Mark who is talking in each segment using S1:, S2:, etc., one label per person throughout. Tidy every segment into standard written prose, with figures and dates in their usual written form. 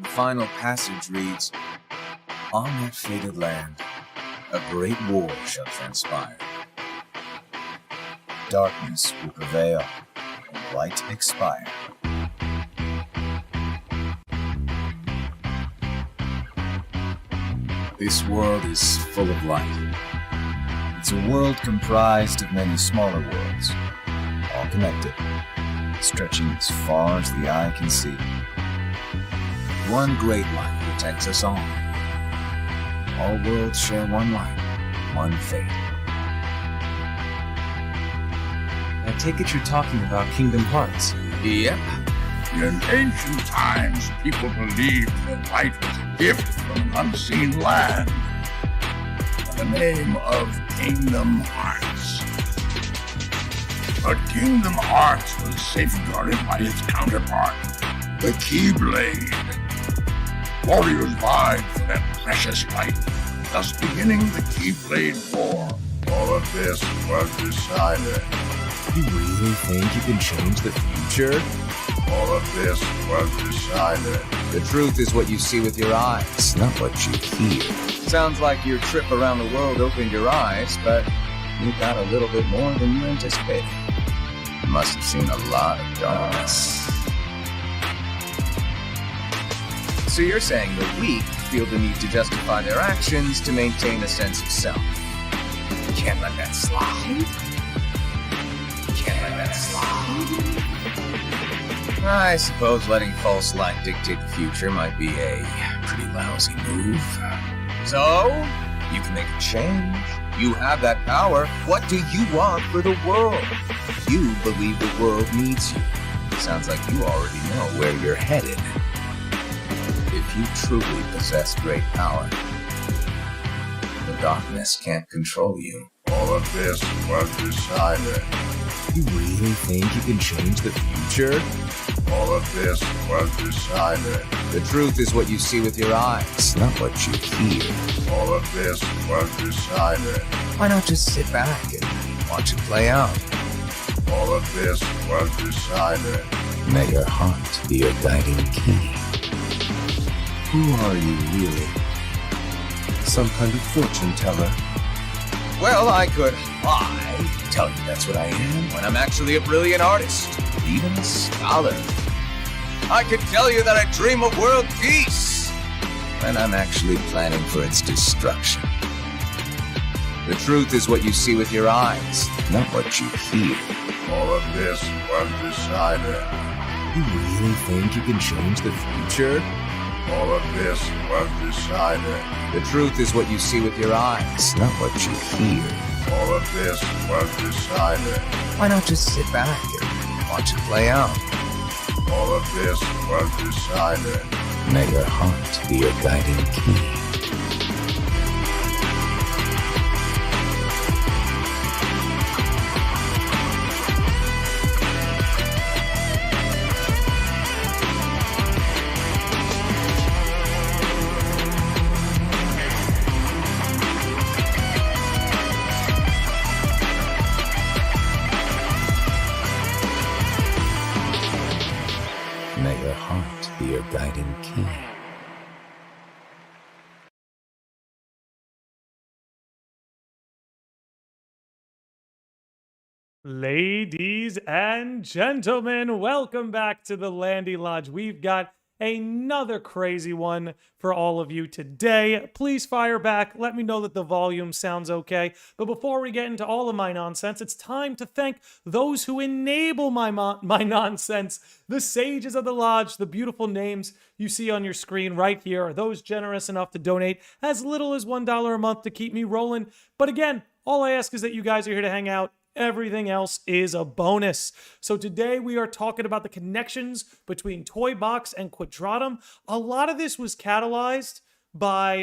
S1: The final passage reads, "On that fated land, a great war shall transpire. Darkness will prevail, and light expire. This world is full of light. It's a world comprised of many smaller worlds, all connected, stretching as far as the eye can see. One great light protects us all. All worlds share one light, one fate." I take it you're talking about Kingdom Hearts.
S2: Yep. In ancient times, people believed that light was a gift from an unseen land. By the name of Kingdom Hearts. But Kingdom Hearts was safeguarded by its counterpart, the Keyblade. Warriors vied for that precious light, thus beginning the Keyblade War. All of this was decided.
S1: You really think you can change the future?
S2: All of this was decided.
S1: The truth is what you see with your eyes, not what you hear. Sounds like your trip around the world opened your eyes, but you got a little bit more than you anticipated. You must have seen a lot of darkness. So you're saying the weak feel the need to justify their actions to maintain a sense of self. You can't let that slide. I suppose letting false light dictate the future might be a pretty lousy move. So, you can make a change. You have that power. What do you want for the world? You believe the world needs you. Sounds like you already know where you're headed. If you truly possess great power, the darkness can't control you.
S2: All of this was decided.
S1: You really think you can change the future?
S2: All of this was decided.
S1: The truth is what you see with your eyes, not what you hear.
S2: All of this was decided.
S1: Why not just sit back and watch it play out?
S2: All of this was decided.
S1: May your heart be your guiding key. Who are you really? Some kind of fortune teller? Well, I could lie, tell you that's what I am, when I'm actually a brilliant artist, even a scholar. I could tell you that I dream of world peace, when I'm actually planning for its destruction. The truth is what you see with your eyes, not what you hear.
S2: All of this was decided.
S1: You really think you can change the future?
S2: All of this was decided.
S1: The truth is what you see with your eyes, not what you hear.
S2: All of this was decided.
S1: Why not just sit back and watch it play out?
S2: All of this was decided.
S1: May your heart be your guiding key. May your heart be your guiding key.
S3: Ladies and gentlemen, welcome back to the Landy Lodge. We've got another crazy one for all of you today. Please fire back. Let me know that the volume sounds okay. But before we get into all of my nonsense, it's time to thank those who enable my nonsense. The sages of the lodge, the beautiful names you see on your screen right here, are those generous enough to donate as little as $1 a month to keep me rolling. But again, all I ask is that you guys are here to hang out. Everything else is a bonus. So today we are talking about the connections between Toy Box and Quadratum. A lot of this was catalyzed by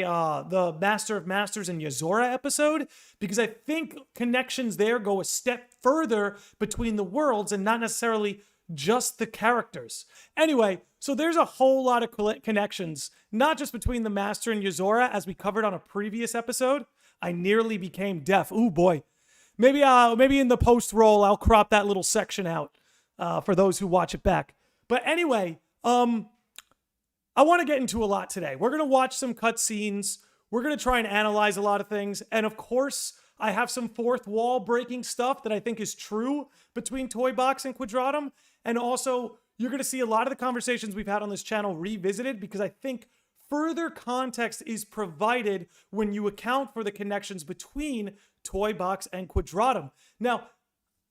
S3: the Master of Masters and Yozora episode, because I think connections there go a step further between the worlds and not necessarily just the characters. Anyway, so there's a whole lot of connections, not just between the Master and Yozora, as we covered on a previous episode. I nearly became deaf. Ooh, boy. Maybe in the post roll, I'll crop that little section out for those who watch it back. But anyway, I want to get into a lot today. We're going to watch some cutscenes. We're going to try and analyze a lot of things. And of course, I have some fourth wall breaking stuff that I think is true between Toy Box and Quadratum. And also, you're going to see a lot of the conversations we've had on this channel revisited because I think further context is provided when you account for the connections between Toy Box and Quadratum. Now,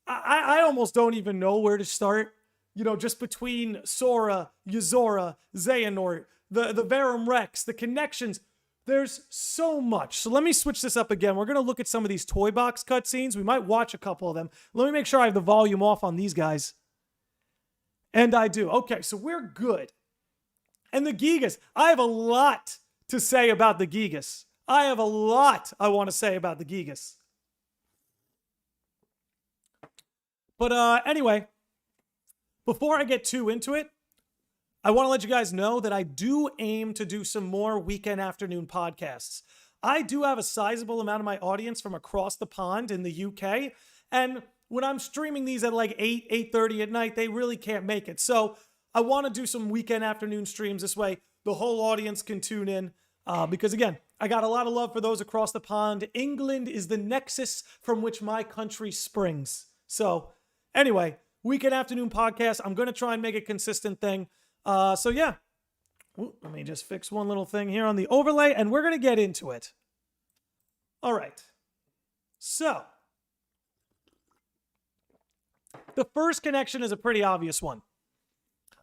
S3: I almost don't even know where to start. You know, just between Sora, Yozora, Xehanort, the Verum Rex, the connections. There's so much. So let me switch this up again. We're going to look at some of these Toy Box cutscenes. We might watch a couple of them. Let me make sure I have the volume off on these guys. And I do. Okay, so we're good. And the Gigas. I have a lot to say about the Gigas. I have a lot I want to say about the Gigas. But anyway, before I get too into it, I want to let you guys know that I do aim to do some more weekend afternoon podcasts. I do have a sizable amount of my audience from across the pond in the UK, and when I'm streaming these at like 8:30 at night, they really can't make it. So I want to do some weekend afternoon streams. This way, the whole audience can tune in because, again, I got a lot of love for those across the pond. England is the nexus from which my country springs. So anyway, weekend afternoon podcast. I'm going to try and make a consistent thing. So yeah, let me just fix one little thing here on the overlay and we're going to get into it. All right. So the first connection is a pretty obvious one.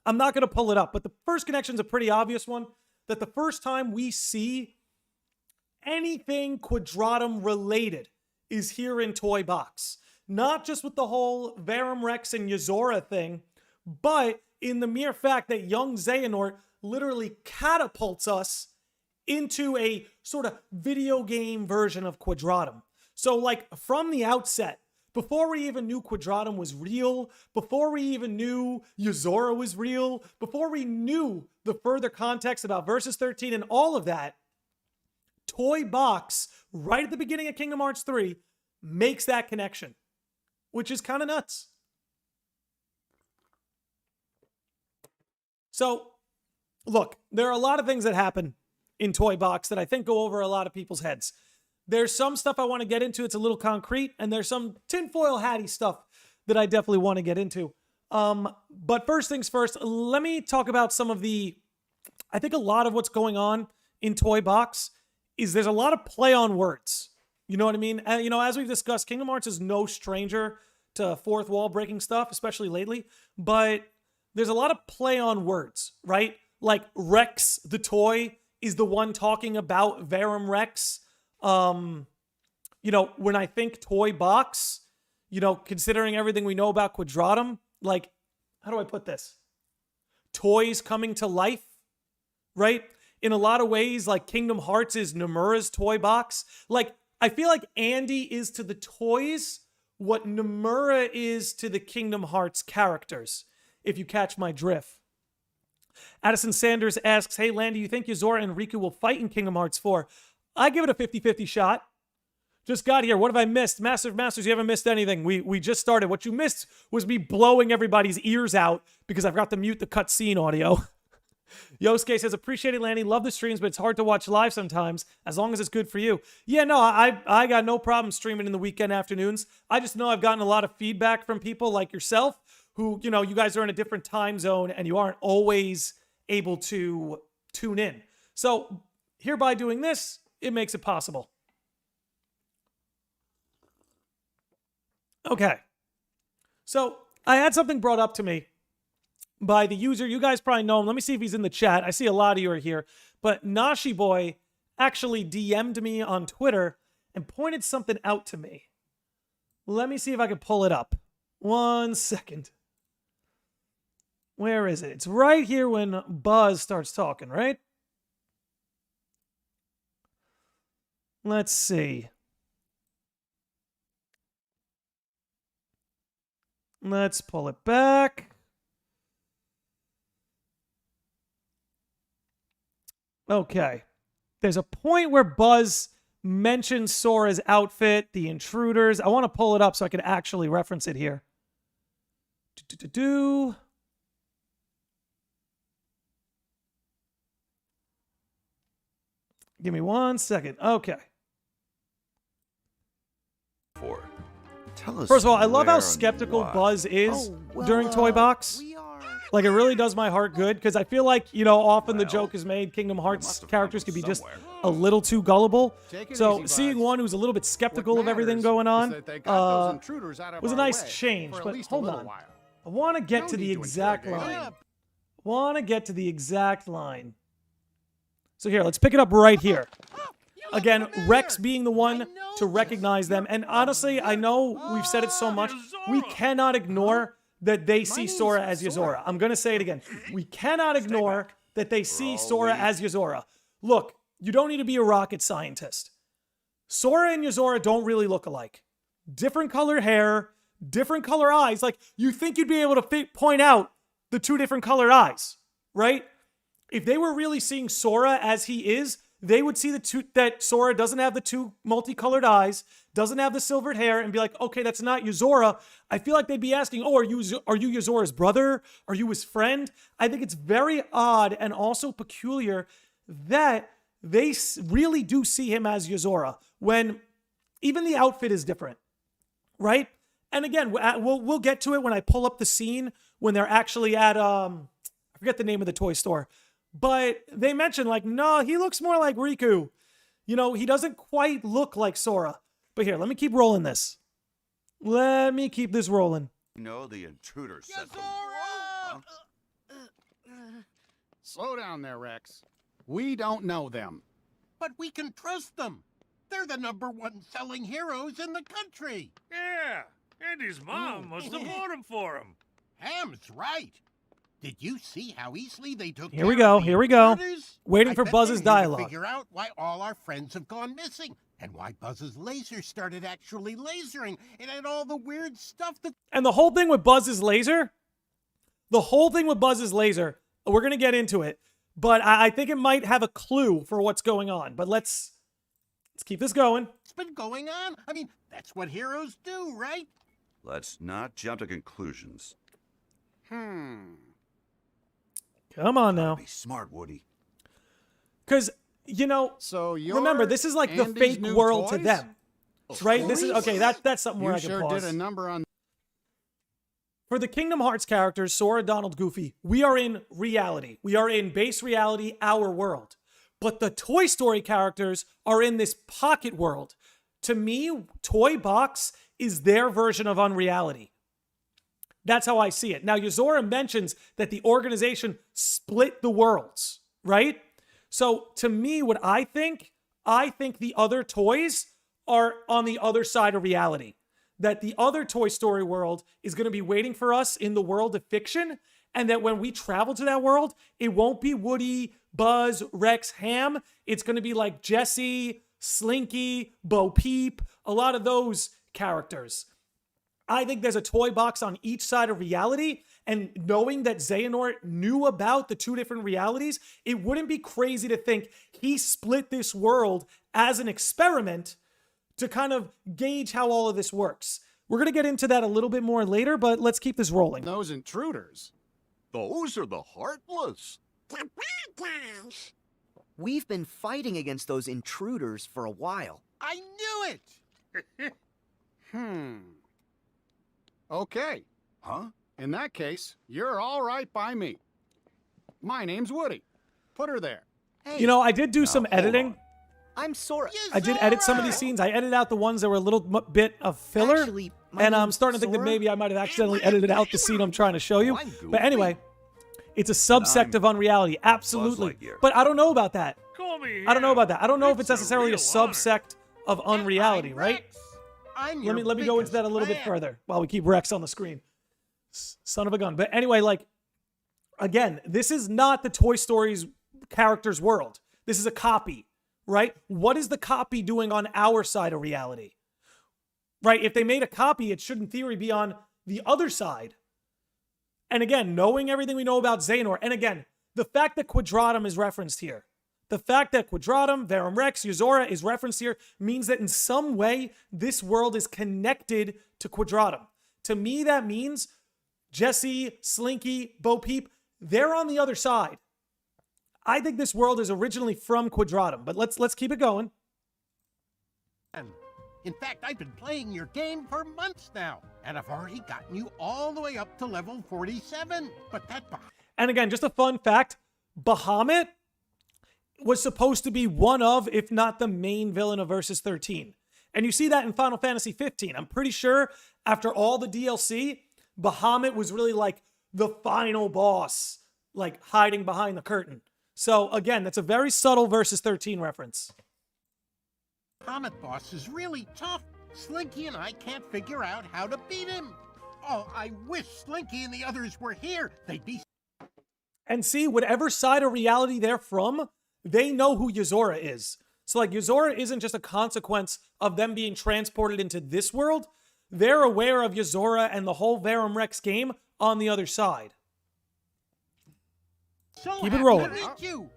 S3: I'm not going to pull it up, but the first connection is a pretty obvious one that the first time we see anything Quadratum related is here in Toy Box. Not just with the whole Verum Rex and Yozora thing, but in the mere fact that young Xehanort literally catapults us into a sort of video game version of Quadratum. So like from the outset, before we even knew Quadratum was real, before we even knew Yozora was real, before we knew the further context about Versus 13 and all of that, Toy Box, right at the beginning of Kingdom Hearts 3, makes that connection, which is kind of nuts. So, look, there are a lot of things that happen in Toy Box that I think go over a lot of people's heads. There's some stuff I want to get into. It's a little concrete. And there's some tinfoil hatty stuff that I definitely want to get into. But first things first, let me talk about some of the... I think a lot of what's going on in Toy Box is there's a lot of play on words. You know what I mean? And, you know, as we've discussed, Kingdom Hearts is no stranger to fourth wall breaking stuff, especially lately. But there's a lot of play on words, right? Like Rex, the toy, is the one talking about Verum Rex. You know, when I think Toy Box, you know, considering everything we know about Quadratum, like, how do I put this? Toys coming to life, right? In a lot of ways, like Kingdom Hearts is Nomura's Toy Box. Like, I feel like Andy is to the toys what Nomura is to the Kingdom Hearts characters, if you catch my drift. Addison Sanders asks, hey, Landy, you think Yozora and Riku will fight in Kingdom Hearts 4? I give it a 50-50 shot. Just got here. What have I missed? Massive Masters, you haven't missed anything. We just started. What you missed was me blowing everybody's ears out because I forgot to mute the cutscene audio. Yosuke says, appreciate it, Landy. Love the streams, but it's hard to watch live sometimes, as long as it's good for you. Yeah, no, I got no problem streaming in the weekend afternoons. I just know I've gotten a lot of feedback from people like yourself who, you know, you guys are in a different time zone and you aren't always able to tune in. So hereby doing this, it makes it possible. Okay. So I had something brought up to me by the user. You guys probably know him. Let me see if he's in the chat. I see a lot of you are here. But Nashi Boy actually DM'd me on Twitter and pointed something out to me. Let me see if I can pull it up. 1 second. Where is it? It's right here when Buzz starts talking, right? Let's see. Let's pull it back. Okay. There's a point where Buzz mentions Sora's outfit, the intruders. I want to pull it up so I can actually reference it here. Give me 1 second. Okay.
S1: Tell us
S3: First of all, I love
S1: where
S3: how
S1: and
S3: skeptical
S1: why.
S3: Buzz is
S4: Oh, well,
S3: during Toy Box.
S4: We are...
S3: Like, it really does my heart good, because I feel like, you know, often the joke is made, Kingdom Hearts characters can be just a little too gullible. So seeing one who's a little bit skeptical of everything going on was a nice change. But hold on. I want to get to the exact line. So here, let's pick it up right here. Again, Rex being the one to recognize them. And honestly, I know we've said it so much. We cannot ignore that they see Sora as Yozora. I'm going to say it again. We cannot ignore that they see Sora as Yozora. Look, you don't need to be a rocket scientist. Sora and Yozora don't really look alike. Different color hair, different color eyes. Like, you think you'd be able to point out the two different colored eyes, right? If they were really seeing Sora as he is, they would see that Sora doesn't have the two multicolored eyes, doesn't have the silvered hair, and be like, okay, that's not Yozora. I feel like they'd be asking, oh, are you Yozora's brother? Are you his friend? I think it's very odd and also peculiar that they really do see him as Yozora when even the outfit is different, right? And again, we'll get to it when I pull up the scene when they're actually at, I forget the name of the toy store. But they mentioned, like, no, he looks more like Riku. You know, he doesn't quite look like Sora. But here, let me keep rolling this. Let me keep this rolling.
S2: No, the intruder said
S5: Yozora! Slow down there, Rex. We don't know them.
S6: But we can trust them. They're the #1 selling heroes in the country.
S7: Yeah, and his mom must have bought him for him.
S6: Ham's right. Did you see how easily they took
S3: Here we
S6: care
S3: go,
S6: of the
S3: here we go.
S6: intruders?
S3: Waiting
S6: I
S3: for
S6: bet
S3: Buzz's
S6: they're here to
S3: dialogue.
S6: Figure out why all our friends have gone missing and why Buzz's laser started actually lasering and all the weird stuff that...
S3: And the whole thing with Buzz's laser, we're going to get into it, but I think it might have a clue for what's going on. But let's keep this going.
S6: It's been going on. I mean, that's what heroes do, right?
S2: Let's not jump to conclusions.
S3: Come on now.
S2: Be smart, Woody.
S3: Because, you know,
S5: So
S3: remember, this is like the
S5: Andy's
S3: fake
S5: new
S3: world to
S5: toys?
S3: them. Right? This is, okay, that's something where
S5: You
S3: I can
S5: sure
S3: pause.
S5: did a number on...
S3: For the Kingdom Hearts characters, Sora, Donald, Goofy, we are in reality. We are in base reality, our world. But the Toy Story characters are in this pocket world. To me, Toy Box is their version of unreality. That's how I see it. Now, Yozora mentions that the organization split the worlds, right? So to me, what I think the other toys are on the other side of reality. That the other Toy Story world is going to be waiting for us in the world of fiction, and that when we travel to that world, it won't be Woody, Buzz, Rex, Ham. It's going to be like Jessie, Slinky, Bo Peep, a lot of those characters. I think there's a toy box on each side of reality, and knowing that Xehanort knew about the two different realities, it wouldn't be crazy to think he split this world as an experiment to kind of gauge how all of this works. We're going to get into that a little bit more later, but let's keep this rolling.
S5: Those intruders.
S2: Those are the Heartless.
S4: We've been fighting against those intruders for a while.
S6: I knew it!
S5: Okay.
S2: Huh?
S5: In that case, you're all right by me. My name's Woody. Put her there.
S4: Hey,
S3: You know, I did do some editing.
S4: I'm Sora.
S3: I did edit some of these scenes. I edited out the ones that were a little bit of filler.
S4: Actually, my
S3: And I'm
S4: name's
S3: starting to think that
S4: Sora.
S3: maybe I might have accidentally edited out the scene I'm trying to show you.
S2: I'm Goofy.
S3: But anyway, it's a subsect of unreality. Absolutely.
S2: Lightyear.
S3: But I don't know about that.
S7: Call me
S3: I don't know
S7: Ham.
S3: about that. I don't know if it's
S7: It's a
S3: necessarily a
S7: real honor.
S3: subsect of unreality,
S6: I'm
S3: right?
S6: Rex. I'm
S3: Let
S6: your
S3: me go into
S6: biggest
S3: that a little bit
S6: fan.
S3: further while we keep Rex on the screen. Son of a gun. But anyway, like, again, this is not the Toy Story's character's world. This is a copy, right? What is the copy doing on our side of reality? Right? If they made a copy, it should in theory be on the other side. And again, knowing everything we know about Xehanort, and again, the fact that Quadratum is referenced here, the fact that Quadratum, Verum Rex, Yozora is referenced here means that in some way, this world is connected to Quadratum. To me, that means Jessie, Slinky, Bo Peep, they're on the other side. I think this world is originally from Quadratum, but let's keep it going.
S6: In fact, I've been playing your game for months now, and I've already gotten you all the way up to level 47. But that...
S3: And again, just a fun fact, Bahamut was supposed to be one of, if not the main villain of Versus 13. And you see that in Final Fantasy 15. I'm pretty sure after all the DLC, Bahamut was really like the final boss, like hiding behind the curtain. So again, that's a very subtle Versus 13 reference.
S6: Bahamut boss is really tough. Slinky and I can't figure out how to beat him. Oh, I wish Slinky and the others were here. They'd be...
S3: And see, whatever side of reality they're from, they know who Yozora is. So like Yozora isn't just a consequence of them being transported into this world. They're aware of Yozora and the whole Verum Rex game on the other side.
S6: So
S3: keep it rolling.
S6: To meet you.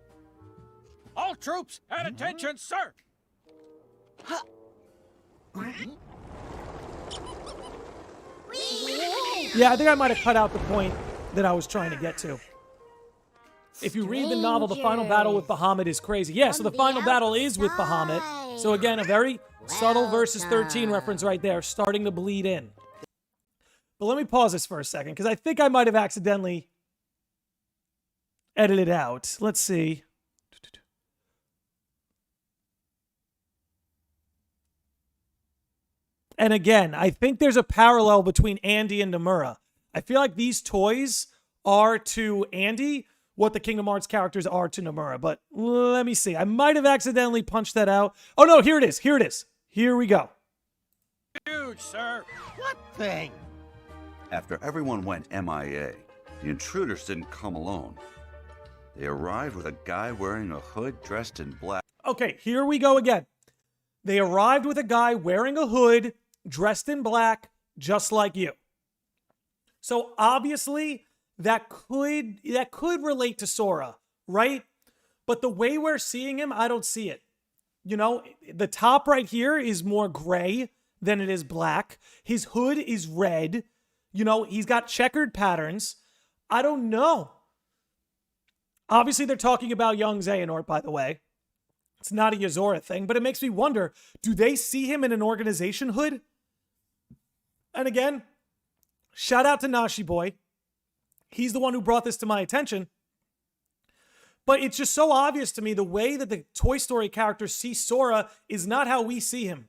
S7: All troops at attention, sir.
S3: Yeah, I think I might have cut out the point that I was trying to get to. If you read the novel, the final battle with Bahamut is crazy. Yeah, so the final battle is with Bahamut. So again, a very subtle Versus 13 reference right there, starting to bleed in. But let me pause this for a second, because I think I might have accidentally edited out. Let's see. And again, I think there's a parallel between Andy and Nomura. I feel like these toys are to Andy what the Kingdom Hearts characters are to Nomura. But let me see. I might have accidentally punched that out. Oh, no, here it is. Here it is. Here we go.
S7: Huge, sir.
S6: What thing?
S8: After everyone went MIA, the intruders didn't come alone. They arrived with a guy wearing a hood dressed in black.
S3: Okay, here we go again. They arrived with a guy wearing a hood, dressed in black, just like you. So obviously, that could relate to Sora, right? But the way we're seeing him, I don't see it. You know, the top right here is more gray than it is black. His hood is red. You know, he's got checkered patterns. I don't know. Obviously, they're talking about young Xehanort, by the way. It's not a Yozora thing, but it makes me wonder, do they see him in an organization hood? And again, shout out to Nashi Boy. He's the one who brought this to my attention. But it's just so obvious to me the way that the Toy Story characters see Sora is not how we see him,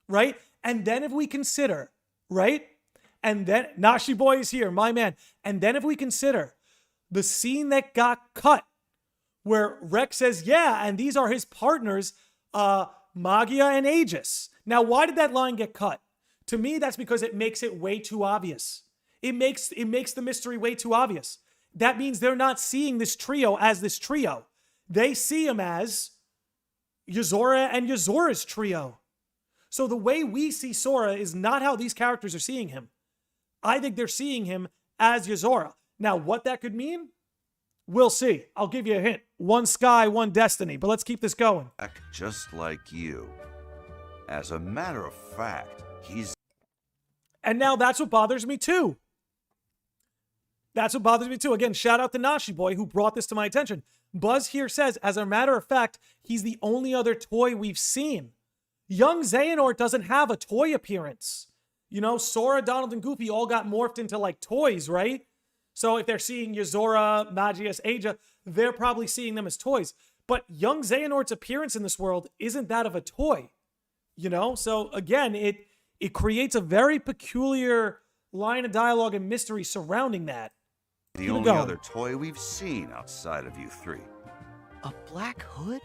S3: right? And then if we consider, right? And then, Nashi Boy is here, my man. And then if we consider the scene that got cut, where Rex says, yeah, and these are his partners, Magia and Aegis. Now, why did that line get cut? To me, that's because it makes it way too obvious. It makes the mystery way too obvious. That means they're not seeing this trio as this trio. They see him as Yozora and Yozora's trio. So the way we see Sora is not how these characters are seeing him. I think they're seeing him as Yozora. Now, what that could mean, we'll see. I'll give you a hint. One sky, one destiny. But let's keep this going.
S8: Just like you. As a matter of fact, he's...
S3: And now that's what bothers me too. That's what bothers me too. Again, shout out to Nashi Boy who brought this to my attention. Buzz here says, as a matter of fact, he's the only other toy we've seen. Young Xehanort doesn't have a toy appearance. You know, Sora, Donald, and Goofy all got morphed into like toys, right? So if they're seeing Yozora, Magius, Aja, they're probably seeing them as toys. But young Xehanort's appearance in this world isn't that of a toy. You know? So again, it creates a very peculiar line of dialogue and mystery surrounding that.
S8: The only other toy we've seen outside of you three.
S4: A black hood?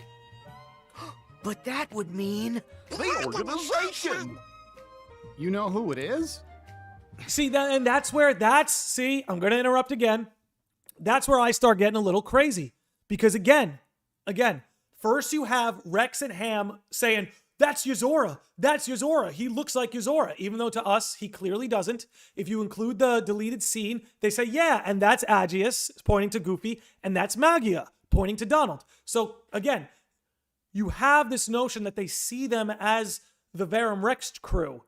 S4: But that would mean...
S6: The organization! You know who it is?
S3: See, and that's where see, I'm going to interrupt again. That's where I start getting a little crazy. Because again, first you have Rex and Ham saying, that's Yozora. That's Yozora. He looks like Yozora, even though to us, he clearly doesn't. If you include the deleted scene, they say, yeah, and that's Agius, pointing to Goofy, and that's Magia, pointing to Donald. So again, you have this notion that they see them as the Verum Rex crew.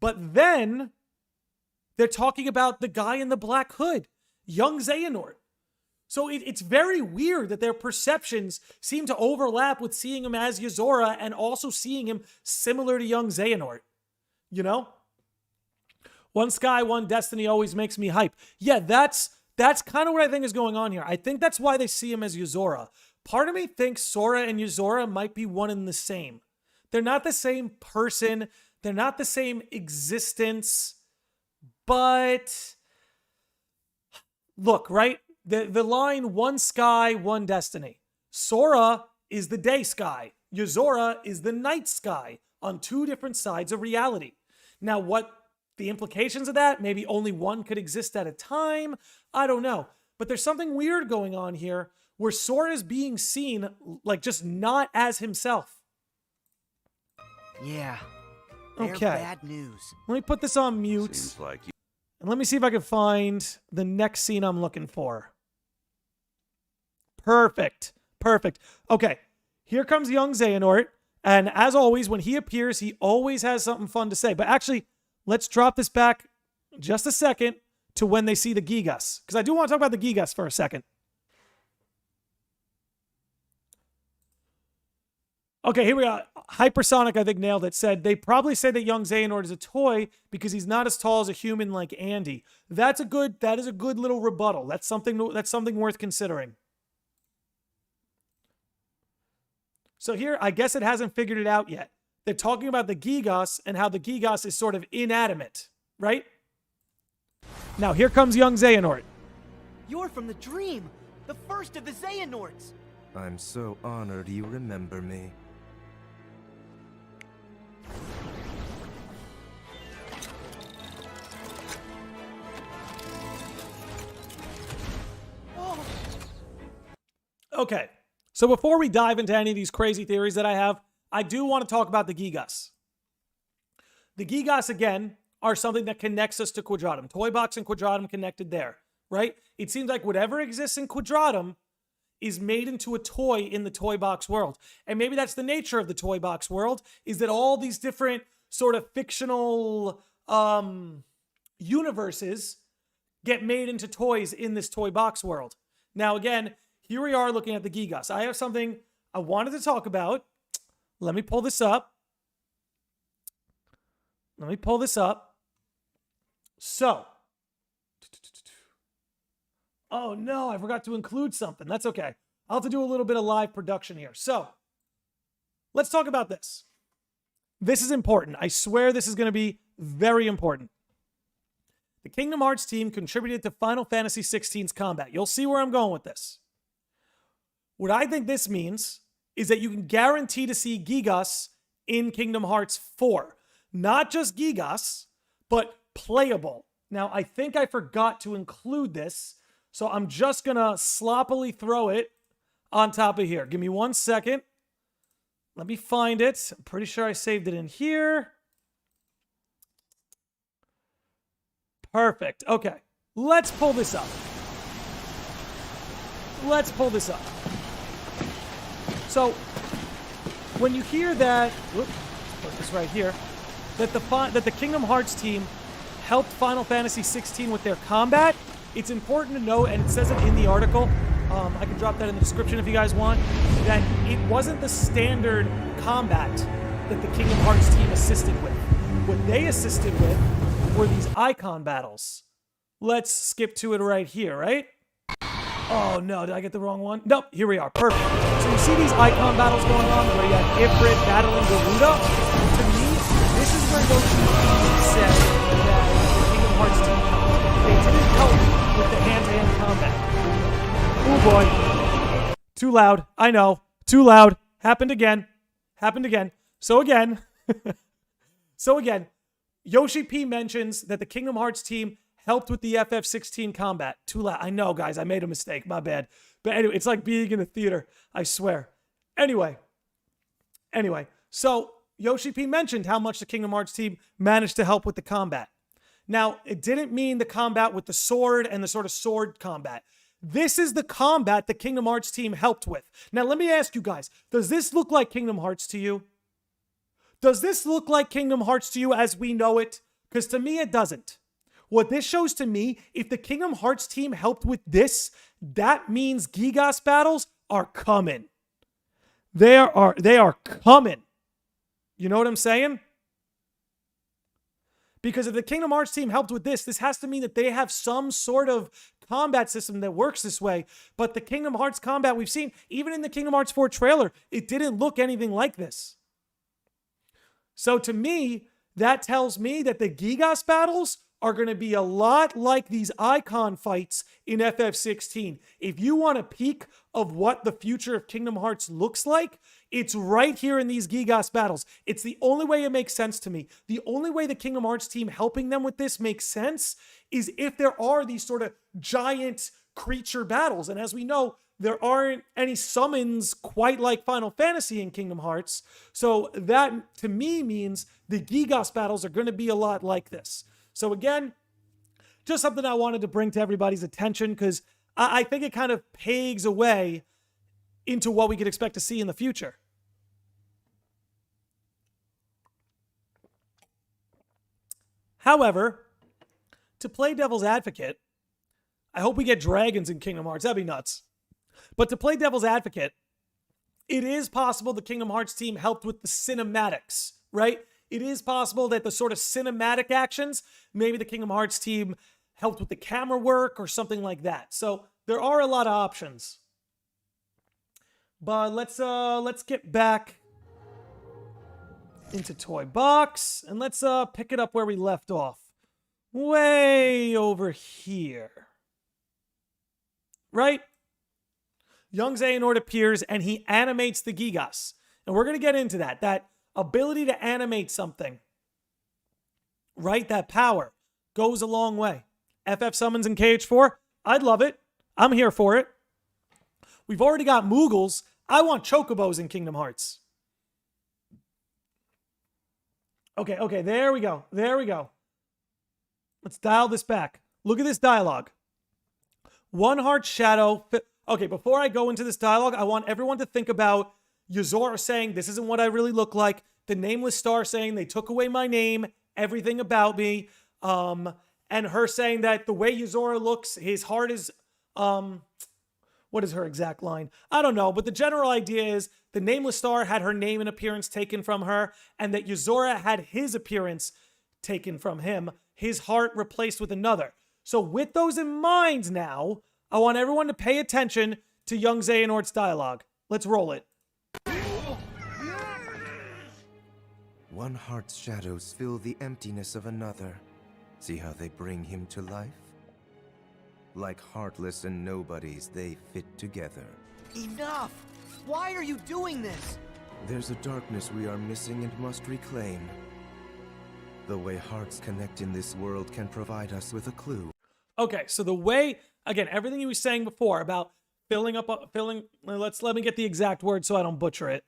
S3: But then they're talking about the guy in the black hood, young Xehanort. So it's very weird that their perceptions seem to overlap with seeing him as Yozora and also seeing him similar to young Xehanort. You know? One sky, one destiny always makes me hype. Yeah, that's kind of what I think is going on here. I think that's why they see him as Yozora. Part of me thinks Sora and Yozora might be one and the same. They're not the same person. They're not the same existence. But look, right? The line, one sky, one destiny. Sora is the day sky. Yozora is the night sky on two different sides of reality. Now, what the implications of that, maybe only one could exist at a time, I don't know. But there's something weird going on here where Sora is being seen like just not as himself.
S4: Yeah.
S3: Okay.
S4: Bad news.
S3: Let me put this on mute.
S8: Seems like you.
S3: And let me see if I can find the next scene I'm looking for. Perfect. Perfect. Okay. Here comes young Xehanort. And as always, when he appears, he always has something fun to say. But actually, let's drop this back just a second to when they see the Gigas. Because I do want to talk about the Gigas for a second. Okay, here we are. Hypersonic, I think, nailed it. Said they probably say that young Xehanort is a toy because he's not as tall as a human like Andy. That is a good little rebuttal. That's something worth considering. So here, I guess it hasn't figured it out yet. They're talking about the Gigas and how the Gigas is sort of inanimate, right? Now, here comes young Xehanort.
S4: You're from the dream. The first of the Xehanorts.
S9: I'm so honored you remember me.
S3: Okay, so before we dive into any of these crazy theories that I have, I do want to talk about the Gigas. The Gigas, again, are something that connects us to Quadratum. Toy Box and Quadratum connected there, right? It seems like whatever exists in Quadratum is made into a toy in the Toy Box world. And maybe that's the nature of the Toy Box world, is that all these different sort of fictional universes get made into toys in this Toy Box world. Now, again, here we are looking at the Gigas. I have something I wanted to talk about. Let me pull this up. So, oh no, I forgot to include something. That's okay. I'll have to do a little bit of live production here. So, let's talk about this. This is important. I swear this is going to be very important. The Kingdom Hearts team contributed to Final Fantasy XVI's combat. You'll see where I'm going with this. What I think this means is that you can guarantee to see Gigas in Kingdom Hearts 4. Not just Gigas, but playable. Now, I think I forgot to include this, so I'm just going to sloppily throw it on top of here. Give me 1 second. Let me find it. I'm pretty sure I saved it in here. Perfect. Okay. Let's pull this up. So, when you hear that, whoops, put this right here, that the Kingdom Hearts team helped Final Fantasy XVI with their combat, it's important to note, and it says it in the article, I can drop that in the description if you guys want, that it wasn't the standard combat that the Kingdom Hearts team assisted with. What they assisted with were these icon battles. Let's skip to it right here, right? Oh no, did I get the wrong one? Nope, here we are, perfect. So you see these icon battles going on where you have Ifrit battling Garuda? To me, this is where Yoshi said that the Kingdom Hearts team helped. They didn't help with the hand-to-hand combat. Oh boy. Too loud, I know. Too loud. Happened again. So again, Yoshi P mentions that the Kingdom Hearts team helped with the FF16 combat. Too loud. I know, guys. I made a mistake. My bad. But anyway, it's like being in a theater. I swear. Anyway. So Yoshi P mentioned how much the Kingdom Hearts team managed to help with the combat. Now, it didn't mean the combat with the sword and the sort of sword combat. This is the combat the Kingdom Hearts team helped with. Now, let me ask you guys, does this look like Kingdom Hearts to you? Does this look like Kingdom Hearts to you as we know it? Because to me, it doesn't. what this shows to me, if the Kingdom Hearts team helped with this, that means Gigas battles are coming. They are coming. You know what I'm saying? Because if the Kingdom Hearts team helped with this, this has to mean that they have some sort of combat system that works this way. But the Kingdom Hearts combat we've seen, even in the Kingdom Hearts 4 trailer, it didn't look anything like this. So to me, that tells me that the Gigas battles are going to be a lot like these icon fights in FF16. If you want a peek of what the future of Kingdom Hearts looks like, it's right here in these Gigas battles. It's the only way it makes sense to me. The only way the Kingdom Hearts team helping them with this makes sense is if there are these sort of giant creature battles. And as we know, there aren't any summons quite like Final Fantasy in Kingdom Hearts. So that, to me, means the Gigas battles are going to be a lot like this. So again, just something I wanted to bring to everybody's attention because I think it kind of pegs away into what we could expect to see in the future. However, to play devil's advocate, I hope we get dragons in Kingdom Hearts. That'd be nuts. But to play devil's advocate, it is possible the Kingdom Hearts team helped with the cinematics, right? It is possible that the sort of cinematic actions, maybe the Kingdom Hearts team helped with the camera work or something like that. So there are a lot of options. But let's get back into Toy Box and let's pick it up where we left off. Way over here. Right? Young Xehanort appears and he animates the Gigas. And we're going to get into that. That ability to animate something, right? That power goes a long way. FF summons in KH4, I'd love it. I'm here for it. We've already got Moogles. I want Chocobos in Kingdom Hearts. Okay, there we go. There we go. Let's dial this back. Look at this dialogue. One Heart Shadow. Okay, before I go into this dialogue, I want everyone to think about Yozora saying, this isn't what I really look like. The Nameless Star saying, they took away my name, everything about me. And her saying that the way Yozora looks, his heart is, what is her exact line? I don't know, but the general idea is the Nameless Star had her name and appearance taken from her, and that Yozora had his appearance taken from him, his heart replaced with another. So with those in mind now, I want everyone to pay attention to young Xehanort's dialogue. Let's roll it.
S9: One heart's shadows fill the emptiness of another. See how they bring him to life? Like heartless and nobodies, they fit together.
S4: Enough! Why are you doing this?
S9: There's a darkness we are missing and must reclaim. The way hearts connect in this world can provide us with a clue.
S3: Okay, so the way, again, everything you were saying before about let me get the exact word so I don't butcher it.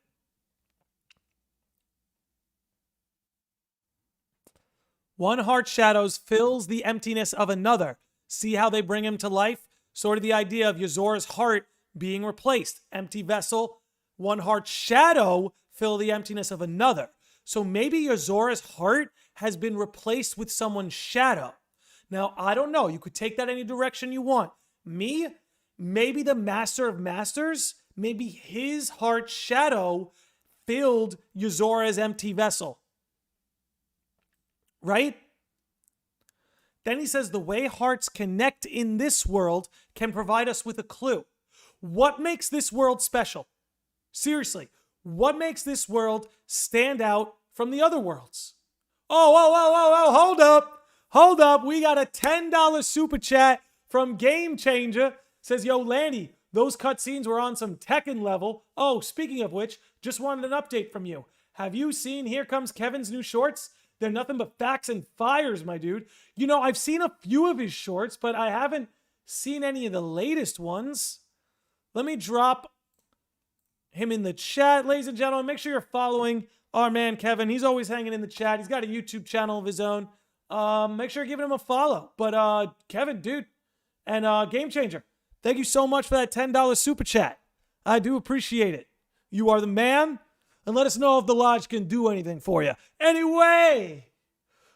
S3: One heart shadows fills the emptiness of another. See how they bring him to life? Sort of the idea of Yozora's heart being replaced. Empty vessel, one heart shadow fill the emptiness of another. So maybe Yozora's heart has been replaced with someone's shadow. Now, I don't know. You could take that any direction you want. Me, maybe the Master of Masters, maybe his heart shadow filled Yozora's empty vessel. Right? Then he says the way hearts connect in this world can provide us with a clue. What makes this world special? Seriously, what makes this world stand out from the other worlds? Oh, hold up. We got a $10 super chat from Game Changer. Says, yo, Landy, those cutscenes were on some Tekken level. Oh, speaking of which, just wanted an update from you. Have you seen Here Comes Kevin's new shorts? They're nothing but facts and fires, my dude. You know, I've seen a few of his shorts, but I haven't seen any of the latest ones. Let me drop him in the chat. Ladies and gentlemen, make sure you're following our man Kevin. He's always hanging in the chat. He's got a YouTube channel of his own. Make sure you're giving him a follow. But Kevin, dude, and Game Changer, thank you so much for that $10 super chat. I do appreciate it. You are the man. And let us know if the Lodge can do anything for you. Anyway,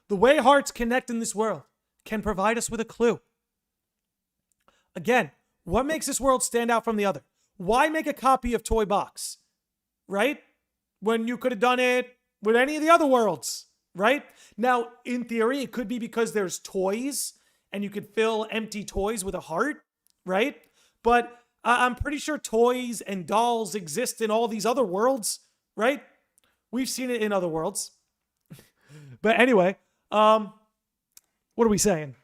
S3: the way hearts connect in this world can provide us with a clue. Again, what makes this world stand out from the other? Why make a copy of Toy Box, right? When you could have done it with any of the other worlds, right? Now, in theory, it could be because there's toys and you could fill empty toys with a heart, right? But I'm pretty sure toys and dolls exist in all these other worlds, right? We've seen it in other worlds. But anyway, what are we saying?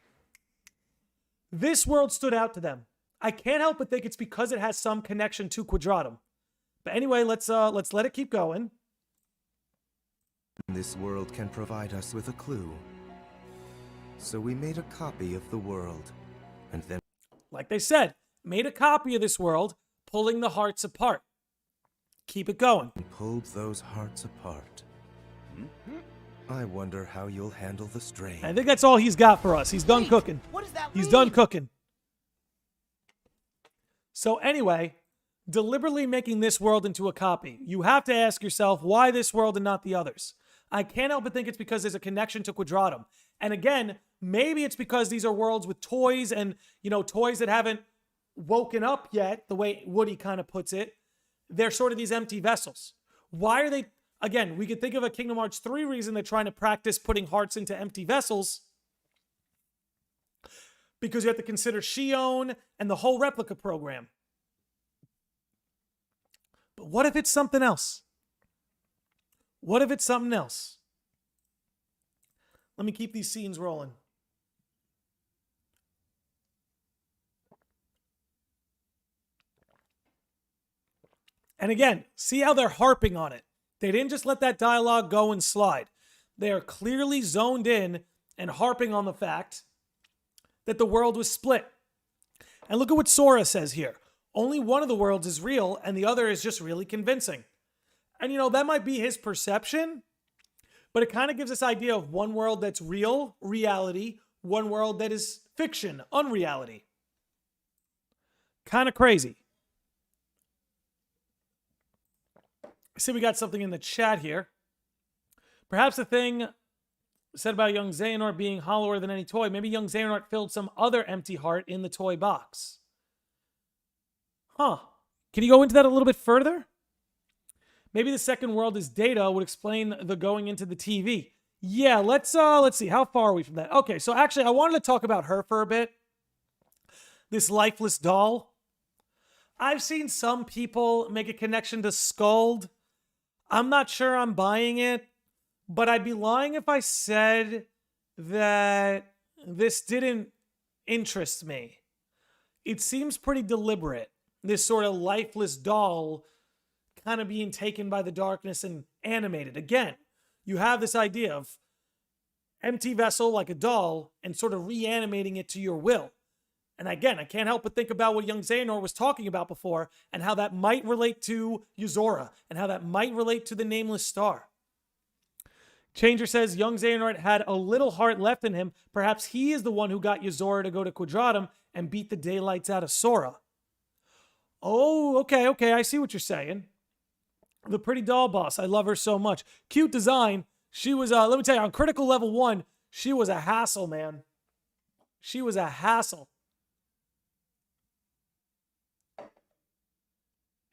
S3: This world stood out to them. I can't help but think it's because it has some connection to Quadratum. But anyway, let's let it keep going.
S9: This world can provide us with a clue. So we made a copy of the world, and then,
S3: like they said, made a copy of this world, pulling the hearts apart. Keep it going.
S9: Pulled those hearts apart. I wonder how you'll handle the strain.
S3: I think that's all he's got for us. He's done cooking.
S4: What does that
S3: He's
S4: mean?
S3: done cooking. So anyway, deliberately making this world into a copy. You have to ask yourself, why this world and not the others? I can't help but think it's because there's a connection to Quadratum. And again, maybe it's because these are worlds with toys and, toys that haven't woken up yet, the way Woody kind of puts it. They're sort of these empty vessels. Why are they... Again, we could think of a Kingdom Hearts 3 reason they're trying to practice putting hearts into empty vessels. Because you have to consider Shion and the whole replica program. But what if it's something else? What if it's something else? Let me keep these scenes rolling. And again, see how they're harping on it. They didn't just let that dialogue go and slide. They are clearly zoned in and harping on the fact that the world was split. And look at what Sora says here. Only one of the worlds is real and the other is just really convincing. And that might be his perception, but it kind of gives this idea of one world that's real, reality, one world that is fiction, unreality. Kind of crazy. I see we got something in the chat here. Perhaps the thing said about young Xehanort being hollower than any toy. Maybe young Xehanort filled some other empty heart in the toy box. Huh. Can you go into that a little bit further? Maybe the second world is data would explain the going into the TV. Yeah, let's see. How far are we from that? Okay, so actually I wanted to talk about her for a bit. This lifeless doll. I've seen some people make a connection to Skuld. I'm not sure I'm buying it, but I'd be lying if I said that this didn't interest me. It seems pretty deliberate, this sort of lifeless doll kind of being taken by the darkness and animated. Again, you have this idea of empty vessel like a doll and sort of reanimating it to your will. And again, I can't help but think about what young Xehanort was talking about before and how that might relate to Yozora and how that might relate to the Nameless Star. Changer says young Xehanort had a little heart left in him. Perhaps he is the one who got Yozora to go to Quadratum and beat the daylights out of Sora. Oh, okay. I see what you're saying. The pretty doll boss. I love her so much. Cute design. She was, let me tell you, on critical level 1, she was a hassle, man. She was a hassle.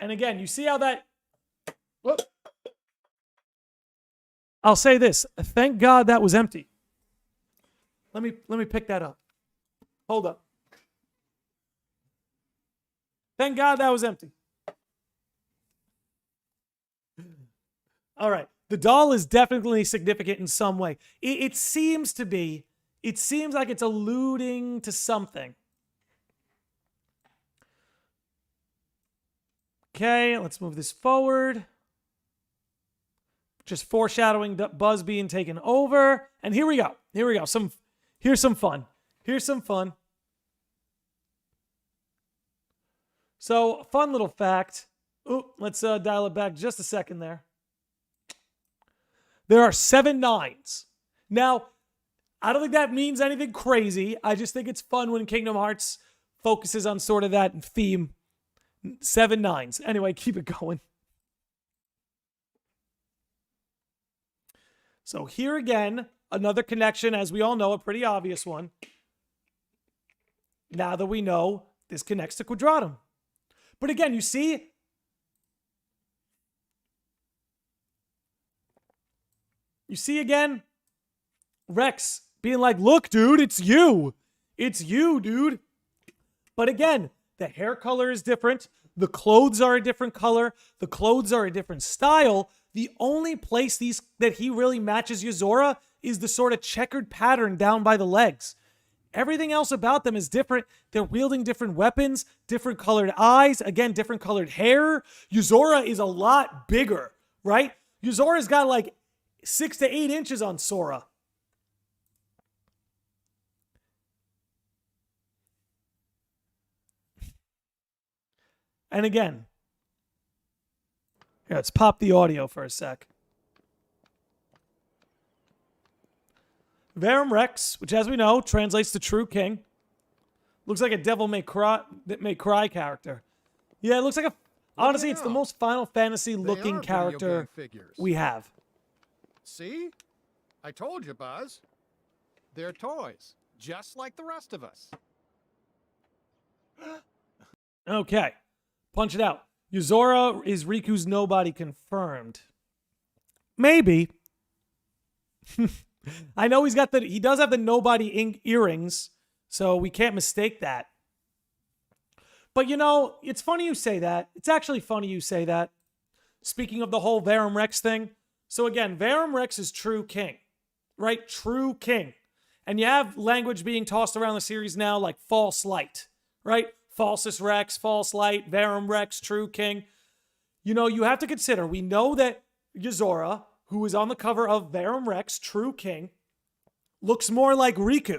S3: And again, you see how that... Whoop. I'll say this. Thank God that was empty. Let me pick that up. Hold up. Thank God that was empty. All right. The doll is definitely significant in some way. It seems to be. It seems like it's alluding to something. Okay, let's move this forward. Just foreshadowing Buzz being taken over. And here we go. Here's some fun. So, fun little fact. Ooh, let's dial it back just a second there. There are 7 9s. Now, I don't think that means anything crazy. I just think it's fun when Kingdom Hearts focuses on sort of that theme. 7 9s. Anyway, keep it going. So here again, another connection, as we all know, a pretty obvious one, Now that we know this connects to Quadratum. But again, you see, again, Rex being like, look, dude, it's you. It's you, dude. But again, the hair color is different. The clothes are a different color. The clothes are a different style. The only place that he really matches Yozora is the sort of checkered pattern down by the legs. Everything else about them is different. They're wielding different weapons, different colored eyes, again, different colored hair. Yozora is a lot bigger, right? Yozora's got like 6 to 8 inches on Sora. And again, here, let's pop the audio for a sec. Verum Rex, which as we know, translates to True King. Looks like a Devil May Cry character. Yeah, it looks like honestly, it's the most Final Fantasy looking character we have.
S5: See? I told you, Buzz. They're toys, just like the rest of us.
S3: Okay. Punch it out. Yozora is Riku's nobody confirmed. Maybe. I know he does have the nobody earrings, so we can't mistake that. But you know, it's funny you say that. It's actually funny you say that. Speaking of the whole Verum Rex thing. So again, Verum Rex is True King, right? True King. And you have language being tossed around the series now like false light, right? Falsus Rex, false light, Verum Rex, True King. You know, you have to consider, we know that Yozora, who is on the cover of Verum Rex, True King, looks more like Riku.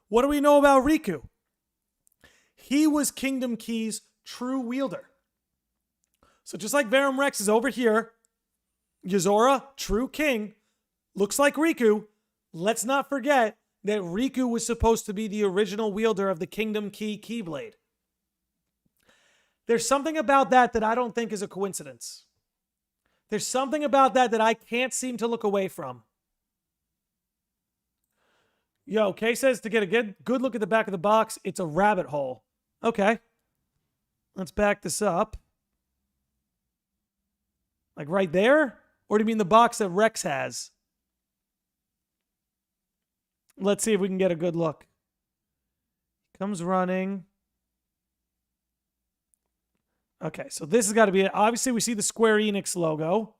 S3: What do we know about Riku? He was Kingdom Key's true wielder. So just like Verum Rex is over here, Yozora, True King, looks like Riku. Let's not forget that Riku was supposed to be the original wielder of the Kingdom Key Keyblade. There's something about that I don't think is a coincidence. There's something about that I can't seem to look away from. Yo, Kay says to get a good look at the back of the box, it's a rabbit hole. Okay. Let's back this up. Like right there? Or do you mean the box that Rex has? Let's see if we can get a good look. Comes running. Okay, so this has got to be it. Obviously, we see the Square Enix logo.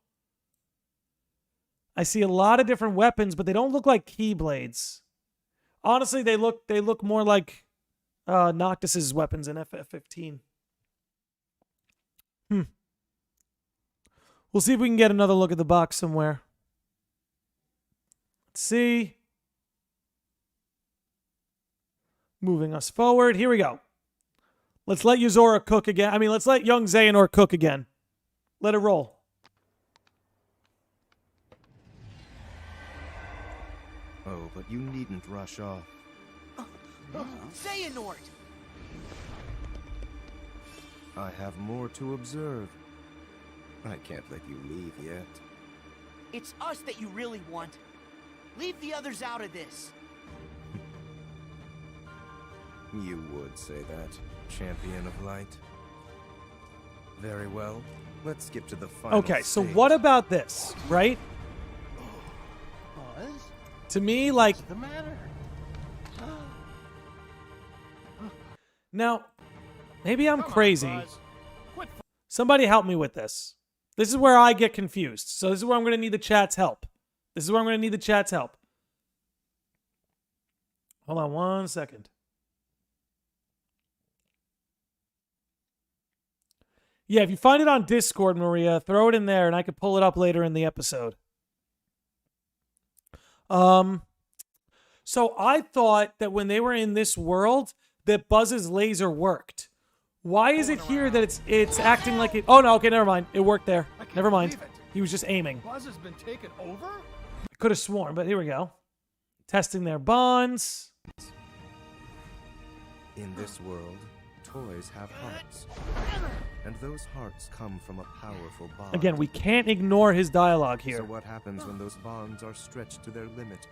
S3: I see a lot of different weapons, but they don't look like Keyblades. Honestly, they look more like Noctis's weapons in FF15. We'll see if we can get another look at the box somewhere. Let's see. Moving us forward. Here we go. Let's let Yozora cook again. I mean, let's let young Xehanort cook again. Let it roll.
S9: Oh, but you needn't rush off.
S4: Xehanort!
S9: I have more to observe. I can't let you leave yet.
S4: It's us that you really want. Leave the others out of this.
S9: You would say that, champion of light. Very well. Let's skip to the final
S3: Okay, so
S9: stage.
S3: what about this, right?
S6: Buzz?
S3: To me, like...
S6: What's the matter?
S3: Now, maybe I'm
S6: Come on,
S3: crazy.
S6: Buzz. Quit
S3: Somebody help me with this. This is where I get confused. So this is where I'm going to need the chat's help. Hold on 1 second. Yeah, if you find it on Discord, Maria, throw it in there and I could pull it up later in the episode. So I thought that when they were in this world, that Buzz's laser worked. Why is it here that it's acting like it... Oh, no, okay, never mind. It worked there. Never mind. He was just aiming.
S5: Buzz has been taken over?
S3: I could have sworn, but here we go. Testing their bonds.
S9: In this world, toys have hearts. And those hearts come from a powerful bond.
S3: Again, we can't ignore his dialogue here.
S9: So what happens when those bonds are stretched to their limit?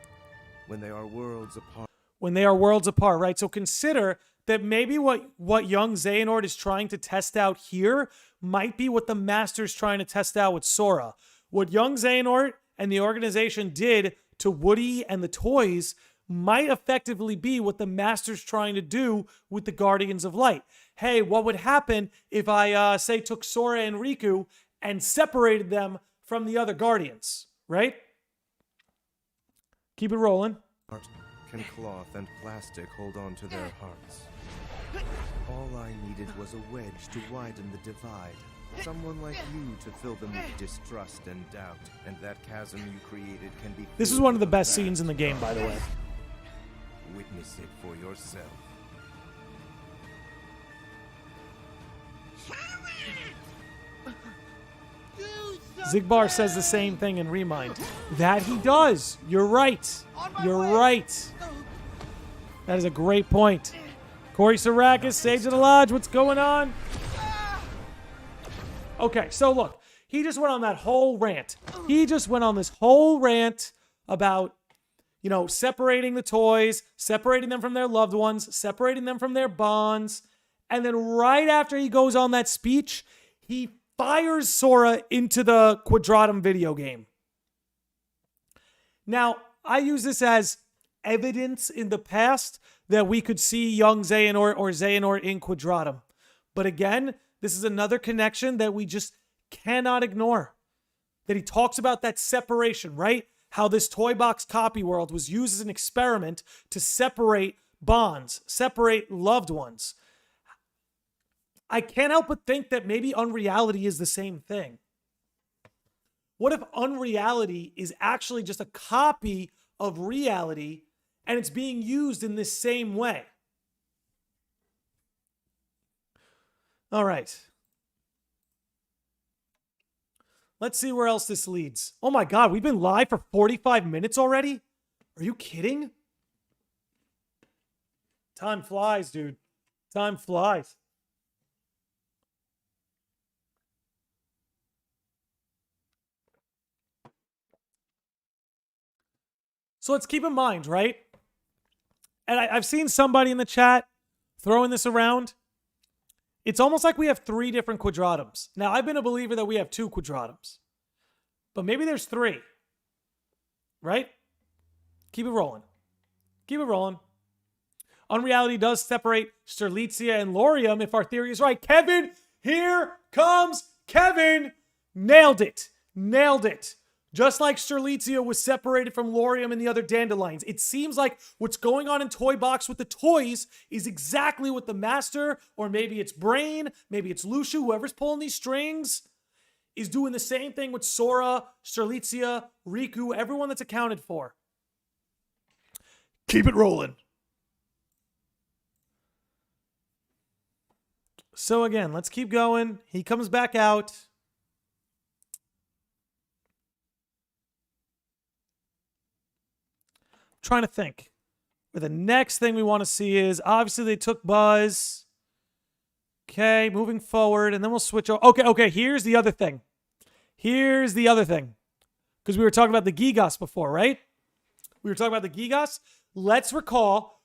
S9: When they are worlds apart?
S3: when they are worlds apart, right? So consider that maybe what young Xehanort is trying to test out here might be what the Master's trying to test out with Sora. What young Xehanort and the organization did to Woody and the toys might effectively be what the Master's trying to do with the Guardians of Light. Hey, what would happen if I, say, took Sora and Riku and separated them from the other Guardians, right? Keep it rolling.
S9: Can cloth and plastic hold on to their hearts? All I needed was a wedge to widen the divide. Someone like you to fill them with distrust and doubt, and that chasm you created can be...
S3: This is one of the best scenes in the game, by the way.
S9: Witness it for yourself.
S3: Zigbar says the same thing in Remind. That he does. You're right. You're right. That is a great point. Corey Sarakis, Sage of the Lodge, what's going on? Okay, so look. He just went on that whole rant. He just went on this whole rant about, you know, separating the toys, separating them from their loved ones, separating them from their bonds. And then right after he goes on that speech, he fires Sora into the Quadratum video game. Now, I use this as evidence in the past that we could see young Xehanort or Xehanort in Quadratum. But again, this is another connection that we just cannot ignore. That he talks about that separation, right? How this toy box copy world was used as an experiment to separate bonds, separate loved ones. I can't help but think that maybe unreality is the same thing. What if unreality is actually just a copy of reality and it's being used in this same way? All right. Let's see where else this leads. Oh my God, we've been live for 45 minutes already? Are you kidding? Time flies, dude. Time flies. So let's keep in mind, right? And I've seen somebody in the chat throwing this around. It's almost like we have 3 different Quadratums. Now, I've been a believer that we have 2 Quadratums. But maybe there's 3. Right? Keep it rolling. Keep it rolling. Unreality does separate Sterlitzia and Laurium if our theory is right. Kevin, here comes Kevin. Nailed it. Nailed it. Just like Sterlitzia was separated from Laurium and the other dandelions. It seems like what's going on in Toy Box with the toys is exactly what the Master, or maybe it's Brain, maybe it's Lucia, whoever's pulling these strings, is doing the same thing with Sora, Sterlitzia, Riku, everyone that's accounted for. Keep it rolling. So again, let's keep going. He comes back out. Trying to think where the next thing we want to see is. Obviously they took Buzz. Okay, moving forward, and then we'll switch over. Okay, here's the other thing. Here's the other thing. Because we were talking about the Gigas before, right? We were talking about the Gigas. Let's recall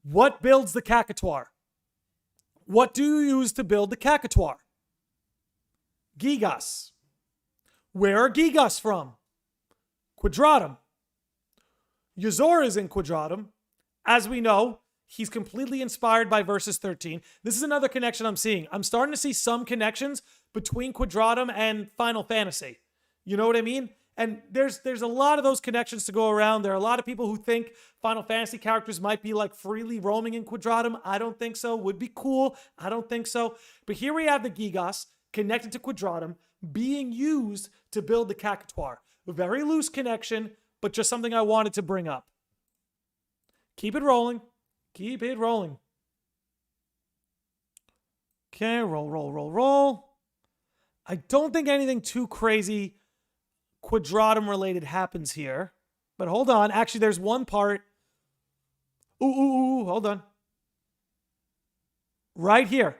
S3: what builds the Cacatuar. What do you use to build the Cacatuar? Gigas. Where are Gigas from? Quadratum. Yozora is in Quadratum. As we know, he's completely inspired by Versus 13. This is another connection I'm seeing. I'm starting to see some connections between Quadratum and Final Fantasy. You know what I mean? And there's a lot of those connections to go around. There are a lot of people who think Final Fantasy characters might be like freely roaming in Quadratum. I don't think so. Would be cool. I don't think so. But here we have the Gigas connected to Quadratum being used to build the Cacatuar. A very loose connection, but just something I wanted to bring up. Keep it rolling. Keep it rolling. Okay, roll. I don't think anything too crazy Quadratum related happens here. But hold on. Actually, there's one part. Ooh, hold on. Right here.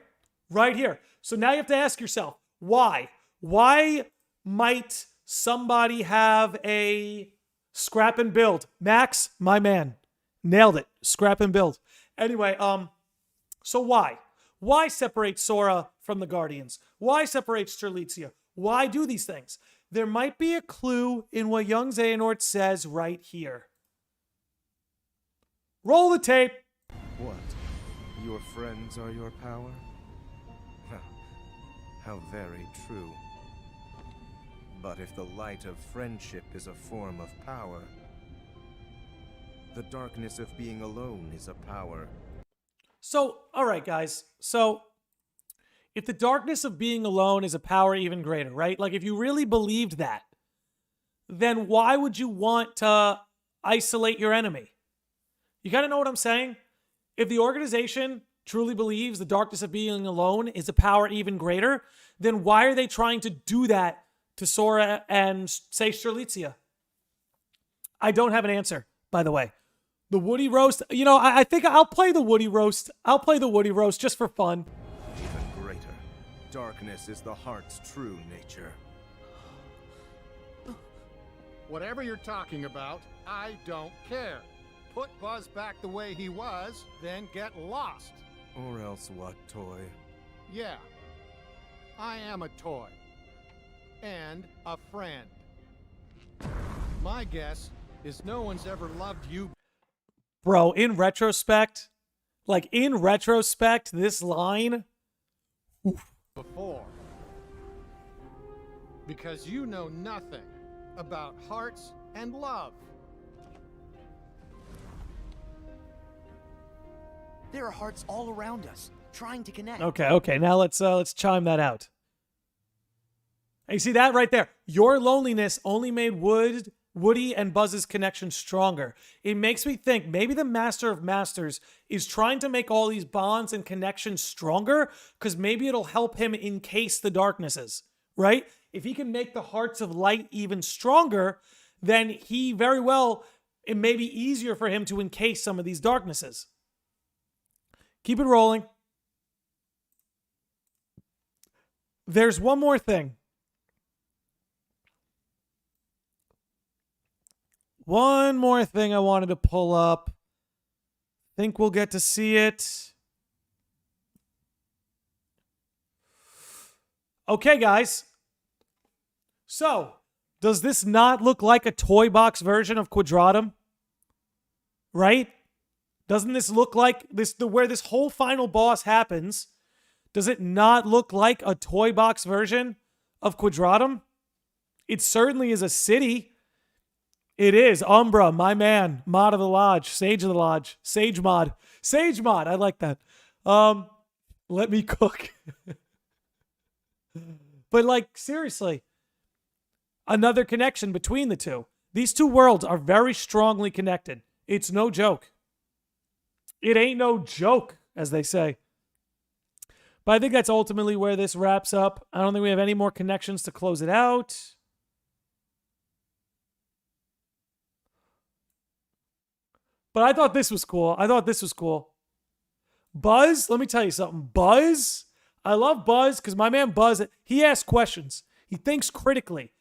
S3: Right here. So now you have to ask yourself, why? Why might somebody have a scrap and build? Max, my man. Nailed it. Scrap and build. Anyway, so why? Why separate Sora from the Guardians? Why separate Strelitzia? Why do these things? There might be a clue in what young Xehanort says right here. Roll the tape.
S9: What? Your friends are your power? How very true. But if the light of friendship is a form of power, the darkness of being alone is a power.
S3: So, all right, guys. So, if the darkness of being alone is a power even greater, right? Like, if you really believed that, then why would you want to isolate your enemy? You gotta know what I'm saying? If the organization truly believes the darkness of being alone is a power even greater, then why are they trying to do that to Sora and, say, Strelitzia? I don't have an answer, by the way. The Woody Roast, you know, I think I'll play the Woody Roast. I'll play the Woody Roast just for fun.
S9: Even greater. Darkness is the heart's true nature.
S5: Whatever you're talking about, I don't care. Put Buzz back the way he was, then get lost.
S9: Or else what, Toy?
S5: Yeah, I am a toy. And a friend. My guess is no one's ever loved you.
S3: Bro, in retrospect, this line,
S5: Before. Because you know nothing about hearts and love.
S4: There are hearts all around us, trying to connect.
S3: Okay. Now let's chime that out. And you see that right there? Your loneliness only made Woody and Buzz's connection stronger. It makes me think maybe the Master of Masters is trying to make all these bonds and connections stronger because maybe it'll help him encase the darknesses, right? If he can make the hearts of light even stronger, then it may be easier for him to encase some of these darknesses. Keep it rolling. There's one more thing. One more thing I wanted to pull up. Think we'll get to see it. Okay, guys. So, does this not look like a toy box version of Quadratum? Right? Doesn't this look like where this whole final boss happens? Does it not look like a toy box version of Quadratum? It certainly is a city. It is. Umbra, my man. Mod of the Lodge. Sage of the Lodge. Sage mod. Sage mod. I like that. Let me cook. But like, seriously. Another connection between the two. These two worlds are very strongly connected. It's no joke. It ain't no joke, as they say. But I think that's ultimately where this wraps up. I don't think we have any more connections to close it out. But I thought this was cool. Buzz, let me tell you something. Buzz, I love Buzz because my man Buzz, he asks questions. He thinks critically.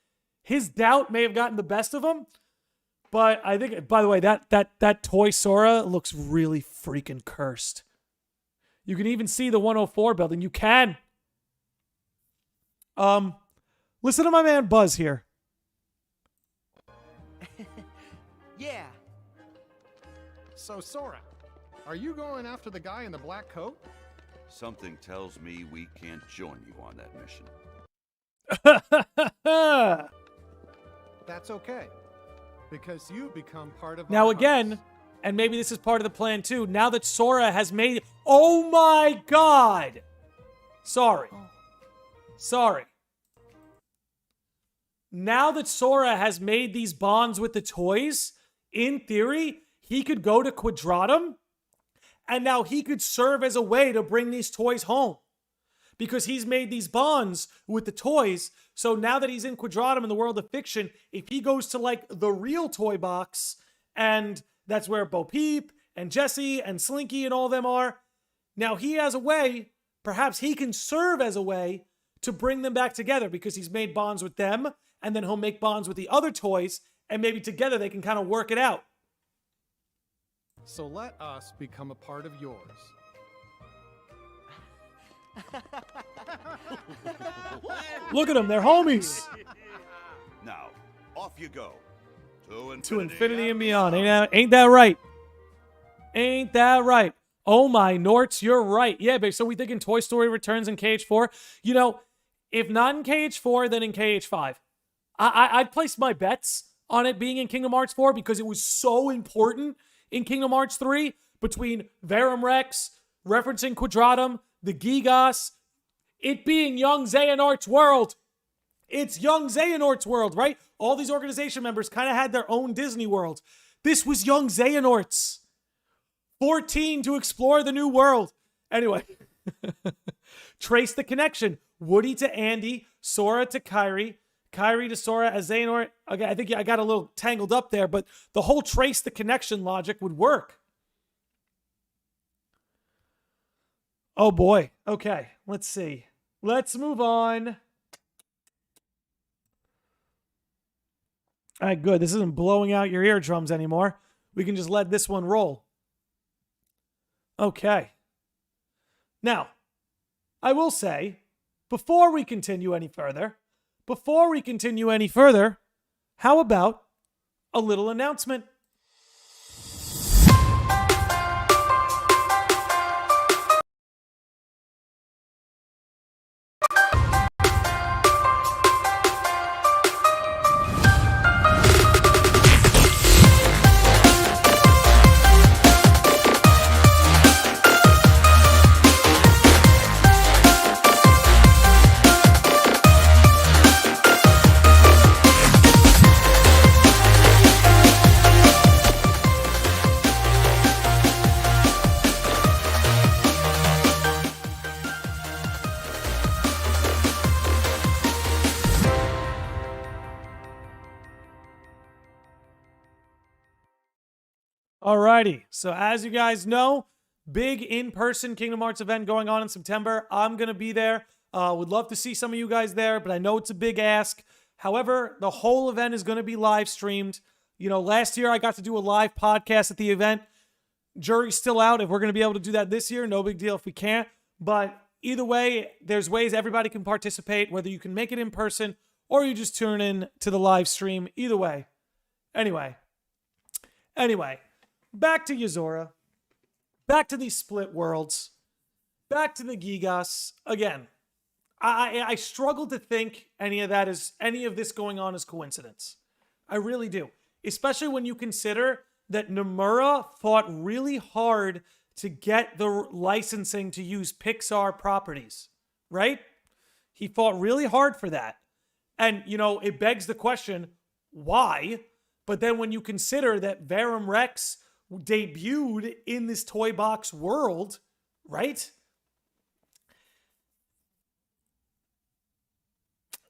S3: His doubt may have gotten the best of him. But I think, by the way, that toy Sora looks really freaking cursed. You can even see the 104 building. You can. Listen to my man Buzz here.
S4: Yeah.
S5: So, Sora, are you going after the guy in the black coat?
S8: Something tells me we can't join you on that mission.
S5: That's okay. Because you become part of
S3: Now
S5: our
S3: again,
S5: hearts.
S3: and maybe this is part of the plan too, now that Sora has made... Oh my god! Sorry. Now that Sora has made these bonds with the toys, in theory, he could go to Quadratum, and now he could serve as a way to bring these toys home. Because he's made these bonds with the toys. So now that he's in Quadratum in the world of fiction, if he goes to like the real toy box, and that's where Bo Peep and Jessie and Slinky and all them are, now he has a way, perhaps he can serve as a way to bring them back together because he's made bonds with them, and then he'll make bonds with the other toys, and maybe together they can kind of work it out.
S5: So let us become a part of yours.
S3: Look at them, they're homies.
S8: Now, off you go.
S3: To infinity and beyond. Ain't that right? Ain't that right? Oh my Norts, you're right. Yeah, babe. So we thinking Toy Story returns in KH4. You know, if not in KH4, then in KH5. I'd place my bets on it being in Kingdom Hearts 4 because it was so important in Kingdom Hearts 3 between Verum Rex, referencing Quadratum, the Gigas, it being young Xehanort's world. It's young Xehanort's world, right? All these organization members kind of had their own Disney world. This was young Xehanort's. 14 to explore the new world. Anyway, trace the connection. Woody to Andy, Sora to Kairi, Kairi to Sora as Xehanort. Okay, I think I got a little tangled up there, but the whole trace the connection logic would work. Oh boy. Okay, let's see. Let's move on. All right, good. This isn't blowing out your eardrums anymore. We can just let this one roll. Okay. Now, I will say, before we continue any further, how about a little announcement? Alrighty, so as you guys know, big in-person Kingdom Hearts event going on in September. I'm going to be there. Would love to see some of you guys there, but I know it's a big ask. However, the whole event is going to be live streamed. You know, last year I got to do a live podcast at the event. Jury's still out if we're going to be able to do that this year. No big deal if we can't. But either way, there's ways everybody can participate, whether you can make it in person or you just tune in to the live stream. Either way. Anyway. Back to Yozora. Back to these split worlds. Back to the Gigas. Again, I struggle to think any of this going on is coincidence. I really do. Especially when you consider that Nomura fought really hard to get the licensing to use Pixar properties, right? He fought really hard for that. And, you know, it begs the question, why? But then when you consider that Verum Rex debuted in this toy box world, right?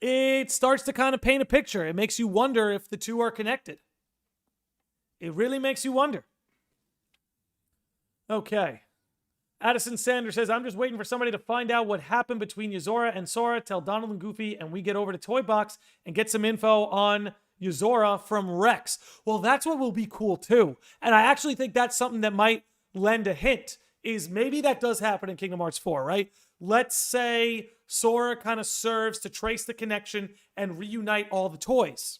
S3: It starts to kind of paint a picture. It makes you wonder if the two are connected. It really makes you wonder. Okay. Addison Sanders says, I'm just waiting for somebody to find out what happened between Yozora and Sora, tell Donald and Goofy, and we get over to Toy Box and get some info on Yozora from Rex. Well, that's what will be cool too. And I actually think that's something that might lend a hint, is maybe that does happen in Kingdom Hearts 4, right? Let's say Sora kind of serves to trace the connection and reunite all the toys.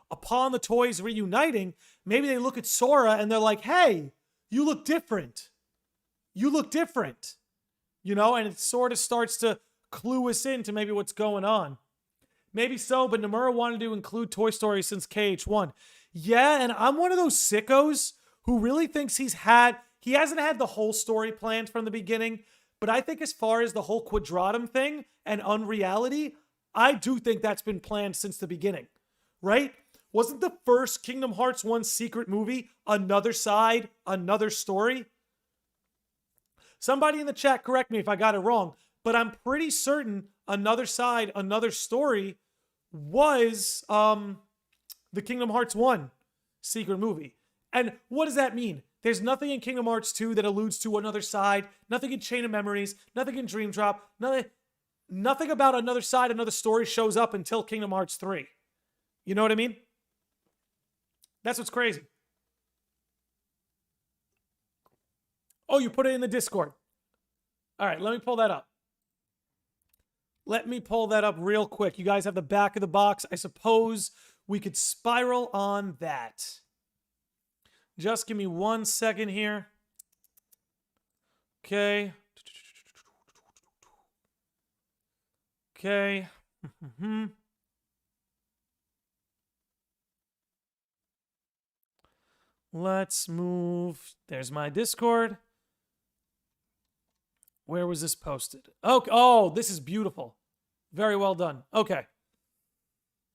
S3: Upon the toys reuniting, maybe they look at Sora and they're like, hey, you look different. You look different. You know, and it sort of starts to clue us into maybe what's going on. Maybe so, but Nomura wanted to include Toy Story since KH1. Yeah, and I'm one of those sickos who really thinks he hasn't had the whole story planned from the beginning, but I think as far as the whole Quadratum thing and Unreality, I do think that's been planned since the beginning, right? Wasn't the first Kingdom Hearts 1 secret movie Another Side, Another Story? Somebody in the chat correct me if I got it wrong, but I'm pretty certain Another Side, Another Story was the Kingdom Hearts 1 secret movie. And what does that mean? There's nothing in Kingdom Hearts 2 that alludes to Another Side, nothing in Chain of Memories, nothing in Dream Drop, nothing about Another Side, Another Story shows up until Kingdom Hearts 3. You know what I mean? That's what's crazy. Oh, you put it in the Discord. All right, let me pull that up. Let me pull that up real quick. You guys have the back of the box. I suppose we could spiral on that. Just give me 1 second here. Okay. Okay. Let's move. There's my Discord. Where was this posted? Okay. Oh, this is beautiful. Very well done. Okay.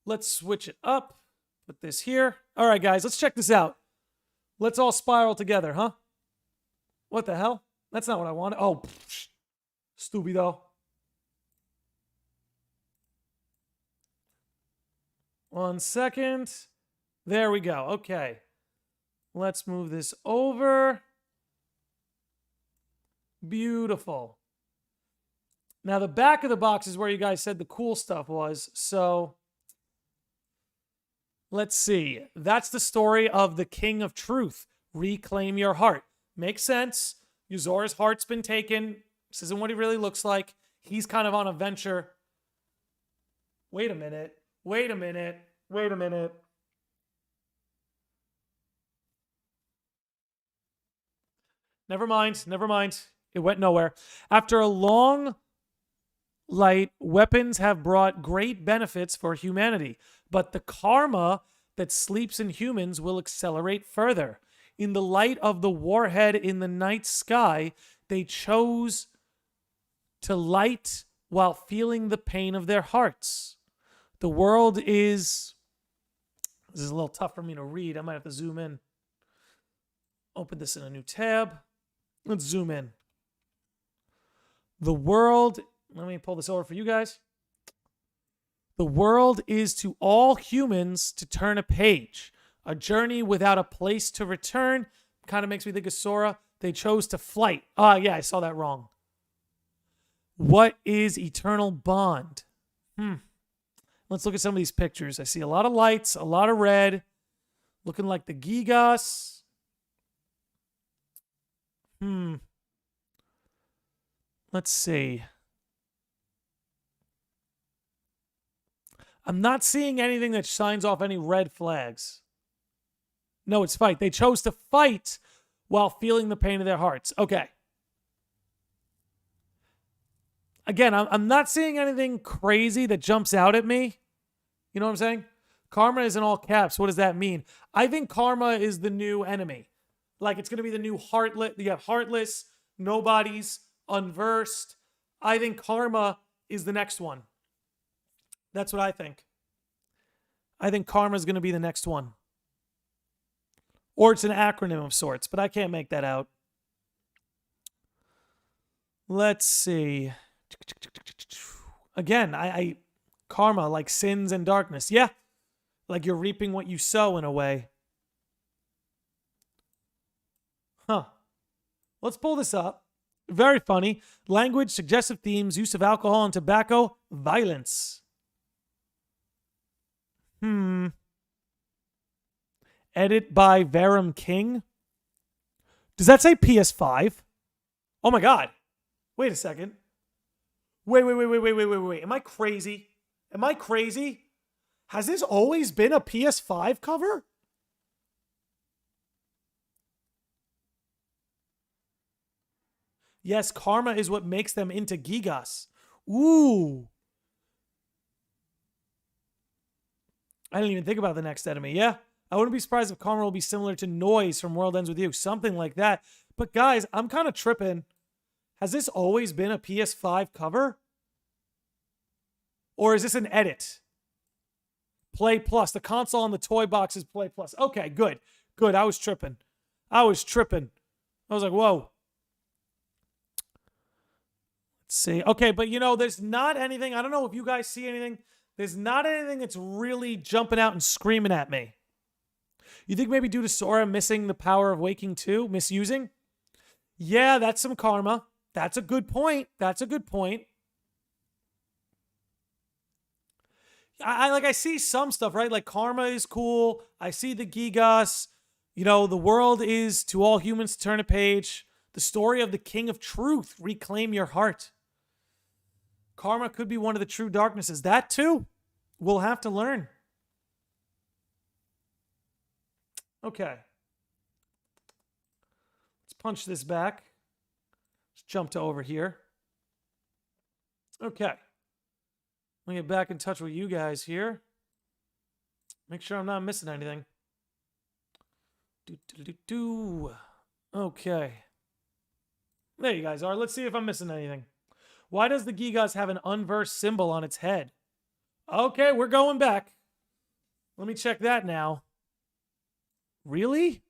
S3: Let's switch it up. Put this here. All right, guys, let's check this out. Let's all spiral together, huh? What the hell? That's not what I wanted. Oh, stupido. 1 second. There we go. Okay. Let's move this over. Beautiful. Now, the back of the box is where you guys said the cool stuff was. So, let's see. That's the story of the King of Truth. Reclaim your heart. Makes sense. Yozora's heart's been taken. This isn't what he really looks like. He's kind of on a venture. Wait a minute. Wait a minute. Wait a minute. Never mind. Never mind. It went nowhere. After a long light, weapons have brought great benefits for humanity, but the karma that sleeps in humans will accelerate further. In the light of the warhead in the night sky, they chose to light while feeling the pain of their hearts. The world is... This is a little tough for me to read. I might have to zoom in. Open this in a new tab. Let's zoom in. The world... Let me pull this over for you guys. The world is to all humans to turn a page. A journey without a place to return. Kind of makes me think of Sora. They chose to flight. Yeah, I saw that wrong. What is eternal bond? Let's look at some of these pictures. I see a lot of lights, a lot of red. Looking like the Gigas. Let's see. I'm not seeing anything that shines off any red flags. No, it's fight. They chose to fight while feeling the pain of their hearts. Okay. Again, I'm not seeing anything crazy that jumps out at me. You know what I'm saying? Karma is in all caps. What does that mean? I think karma is the new enemy. Like, it's going to be the new heartless. You have heartless, nobodies, unversed. I think karma is the next one. That's what I think. I think karma is going to be the next one. Or it's an acronym of sorts, but I can't make that out. Let's see. Again, I karma, like sins and darkness. Yeah. Like you're reaping what you sow in a way. Huh. Let's pull this up. Very funny. Language, suggestive themes, use of alcohol and tobacco, violence. Edit by Verum King. Does that say PS5? Oh my God. Wait a second. Wait. Am I crazy? Am I crazy? Has this always been a PS5 cover? Yes, karma is what makes them into Gigas. Ooh. I didn't even think about the next enemy. Yeah. I wouldn't be surprised if karma will be similar to Noise from World Ends With You. Something like that. But guys, I'm kind of tripping. Has this always been a PS5 cover? Or is this an edit? Play Plus. The console on the toy box is Play Plus. Okay, good. Good. I was tripping. I was like, whoa. Let's see. Okay, but you know, there's not anything. I don't know if you guys see anything. There's not anything that's really jumping out and screaming at me. You think maybe due to Sora missing the power of waking too? Misusing? Yeah, that's some karma. That's a good point. That's a good point. I see some stuff, right? Like karma is cool. I see the Gigas. You know, the world is to all humans to turn a page. The story of the King of Truth. Reclaim your heart. Karma could be one of the true darknesses. That too. We'll have to learn. Okay. Let's punch this back. Let's jump to over here. Okay. Let me get back in touch with you guys here. Make sure I'm not missing anything. Okay. There you guys are. Let's see if I'm missing anything. Why does the Gigas have an unversed symbol on its head? Okay, we're going back. Let me check that now. Really?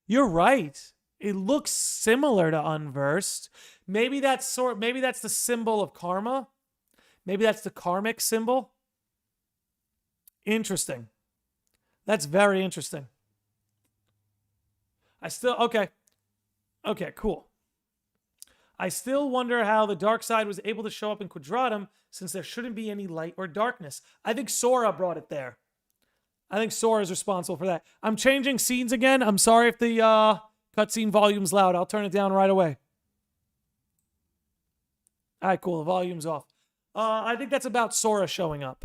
S3: You're right. It looks similar to unversed. Maybe that's the symbol of karma. Maybe that's the karmic symbol. Interesting. That's very interesting. Okay, cool. I still wonder how the dark side was able to show up in Quadratum since there shouldn't be any light or darkness. I think Sora brought it there. I think Sora is responsible for that. I'm changing scenes again. I'm sorry if the cutscene volume's loud. I'll turn it down right away. All right, cool. The volume's off. I think that's about Sora showing up.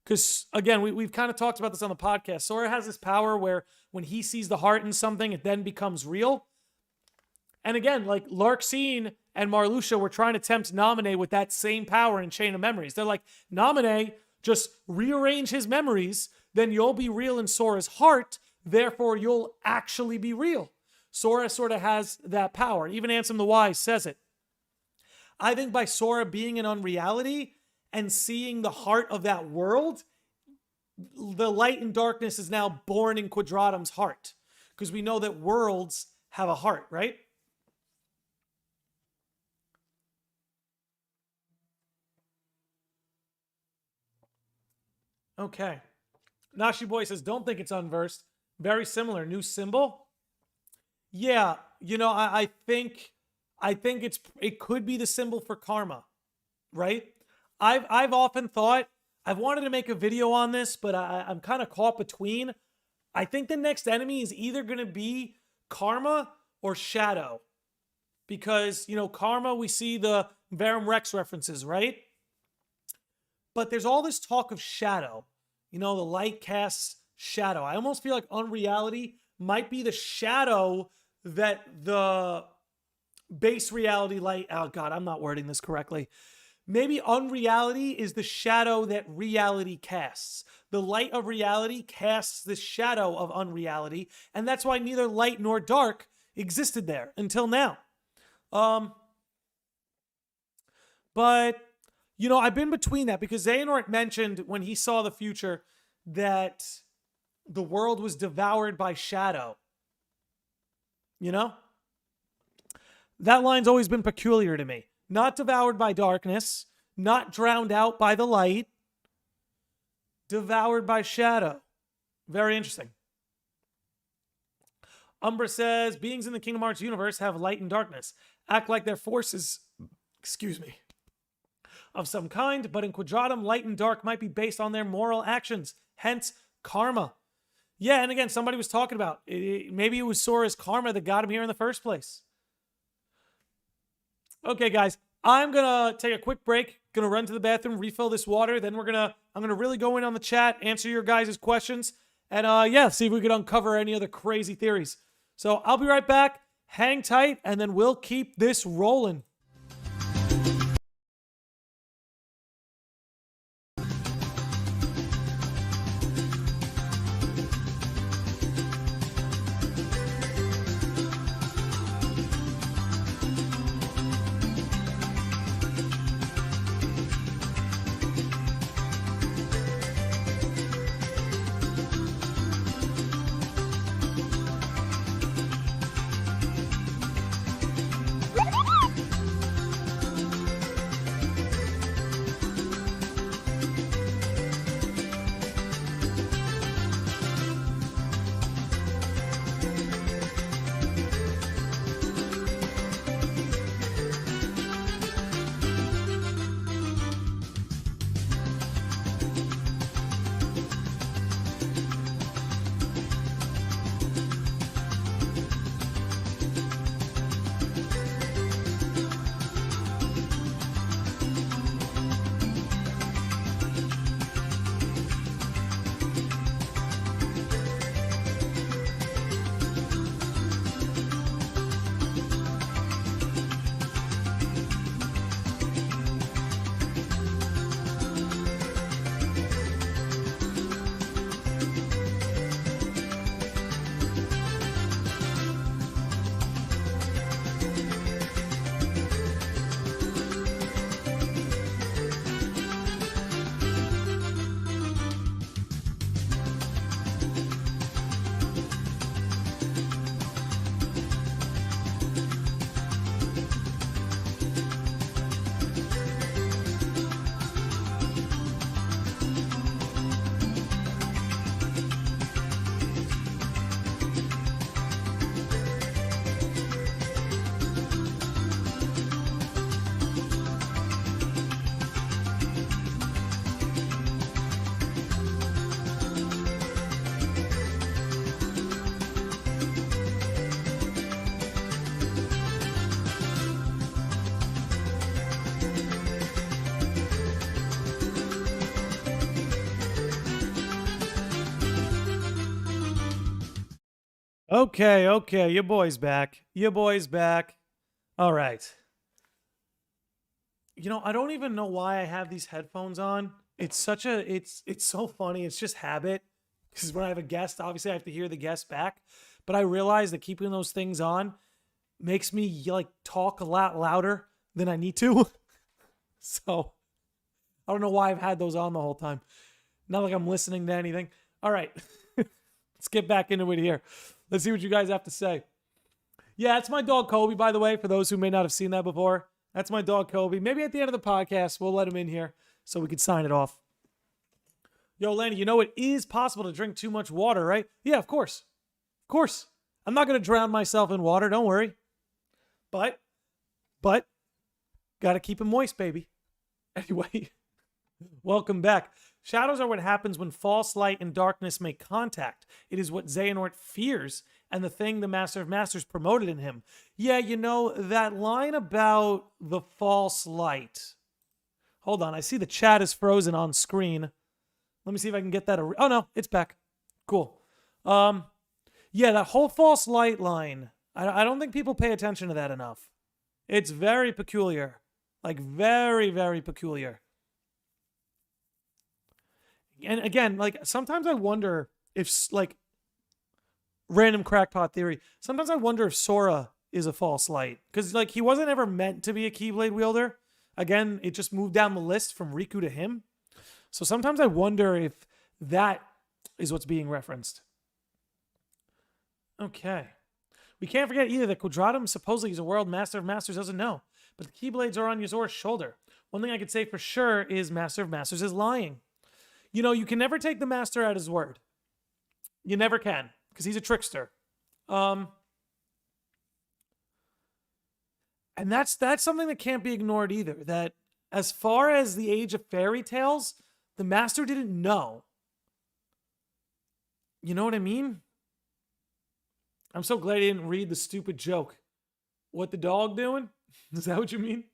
S3: Because, again, we've kind of talked about this on the podcast. Sora has this power where when he sees the heart in something, it then becomes real. And again, like Larxene and Marluxia were trying to tempt Naminé with that same power in Chain of Memories. They're like, Naminé, just rearrange his memories, then you'll be real in Sora's heart, therefore you'll actually be real. Sora sort of has that power. Even Ansem the Wise says it. I think by Sora being in unreality and seeing the heart of that world, the light and darkness is now born in Quadratum's heart. Because we know that worlds have a heart, right? Okay. Nashi Boy says, don't think it's unversed. Very similar. New symbol? Yeah, you know, I think it could be the symbol for karma, right? I've often thought, I've wanted to make a video on this, but I'm kind of caught between. I think the next enemy is either going to be karma or shadow. Because, you know, karma, we see the Verum Rex references, right? But there's all this talk of shadow. You know, the light casts shadow. I almost feel like unreality might be the shadow that the base reality light... Oh, God, I'm not wording this correctly. Maybe unreality is the shadow that reality casts. The light of reality casts the shadow of unreality, and that's why neither light nor dark existed there until now. But... you know, I've been between that because Xehanort mentioned when he saw the future that the world was devoured by shadow. You know? That line's always been peculiar to me. Not devoured by darkness, not drowned out by the light, devoured by shadow. Very interesting. Umbra says, beings in the Kingdom Hearts universe have light and darkness. Act like they're forces, of some kind, but in Quadratum, light and dark might be based on their moral actions, hence karma. Yeah, and again, somebody was talking about, maybe it was Sora's karma that got him here in the first place. Okay, guys, I'm going to take a quick break, going to run to the bathroom, refill this water, then I'm going to really go in on the chat, answer your guys' questions, and yeah, see if we can uncover any other crazy theories. So I'll be right back, hang tight, and then we'll keep this rolling. Okay. Your boy's back. All right. You know, I don't even know why I have these headphones on. It's so funny. It's just habit. Because when I have a guest, obviously I have to hear the guest back. But I realize that keeping those things on makes me like talk a lot louder than I need to. So I don't know why I've had those on the whole time. Not like I'm listening to anything. All right. Let's get back into it here. Let's see what you guys have to say. Yeah, it's my dog Kobe, by the way, for those who may not have seen that before. That's my dog Kobe. Maybe at the end of the podcast, we'll let him in here so we can sign it off. Yo, Lanny, you know it is possible to drink too much water, right? Yeah, of course. Of course. I'm not going to drown myself in water, don't worry. But, got to keep it moist, baby. Anyway, welcome back. Shadows are what happens when false light and darkness make contact. It is what Xehanort fears and the thing the Master of Masters promoted in him. Yeah, you know, that line about the false light. Hold on, I see the chat is frozen on screen. Let me see if I can get that. Oh, no, it's back. Cool. Yeah, that whole false light line. I don't think people pay attention to that enough. It's very peculiar. Like, very, very peculiar. And again, like, sometimes I wonder if, like, random crackpot theory. Sometimes I wonder if Sora is a false light. Because, like, he wasn't ever meant to be a Keyblade wielder. Again, it just moved down the list from Riku to him. So sometimes I wonder if that is what's being referenced. Okay. We can't forget either that Quadratum supposedly is a world Master of Masters doesn't know. But the Keyblades are on Yozora's shoulder. One thing I could say for sure is Master of Masters is lying. You know, you can never take the Master at his word. You never can, because he's a trickster. And that's something that can't be ignored either. That as far as the age of fairy tales, the Master didn't know. You know what I mean? I'm so glad he didn't read the stupid joke. What the dog doing? Is that what you mean?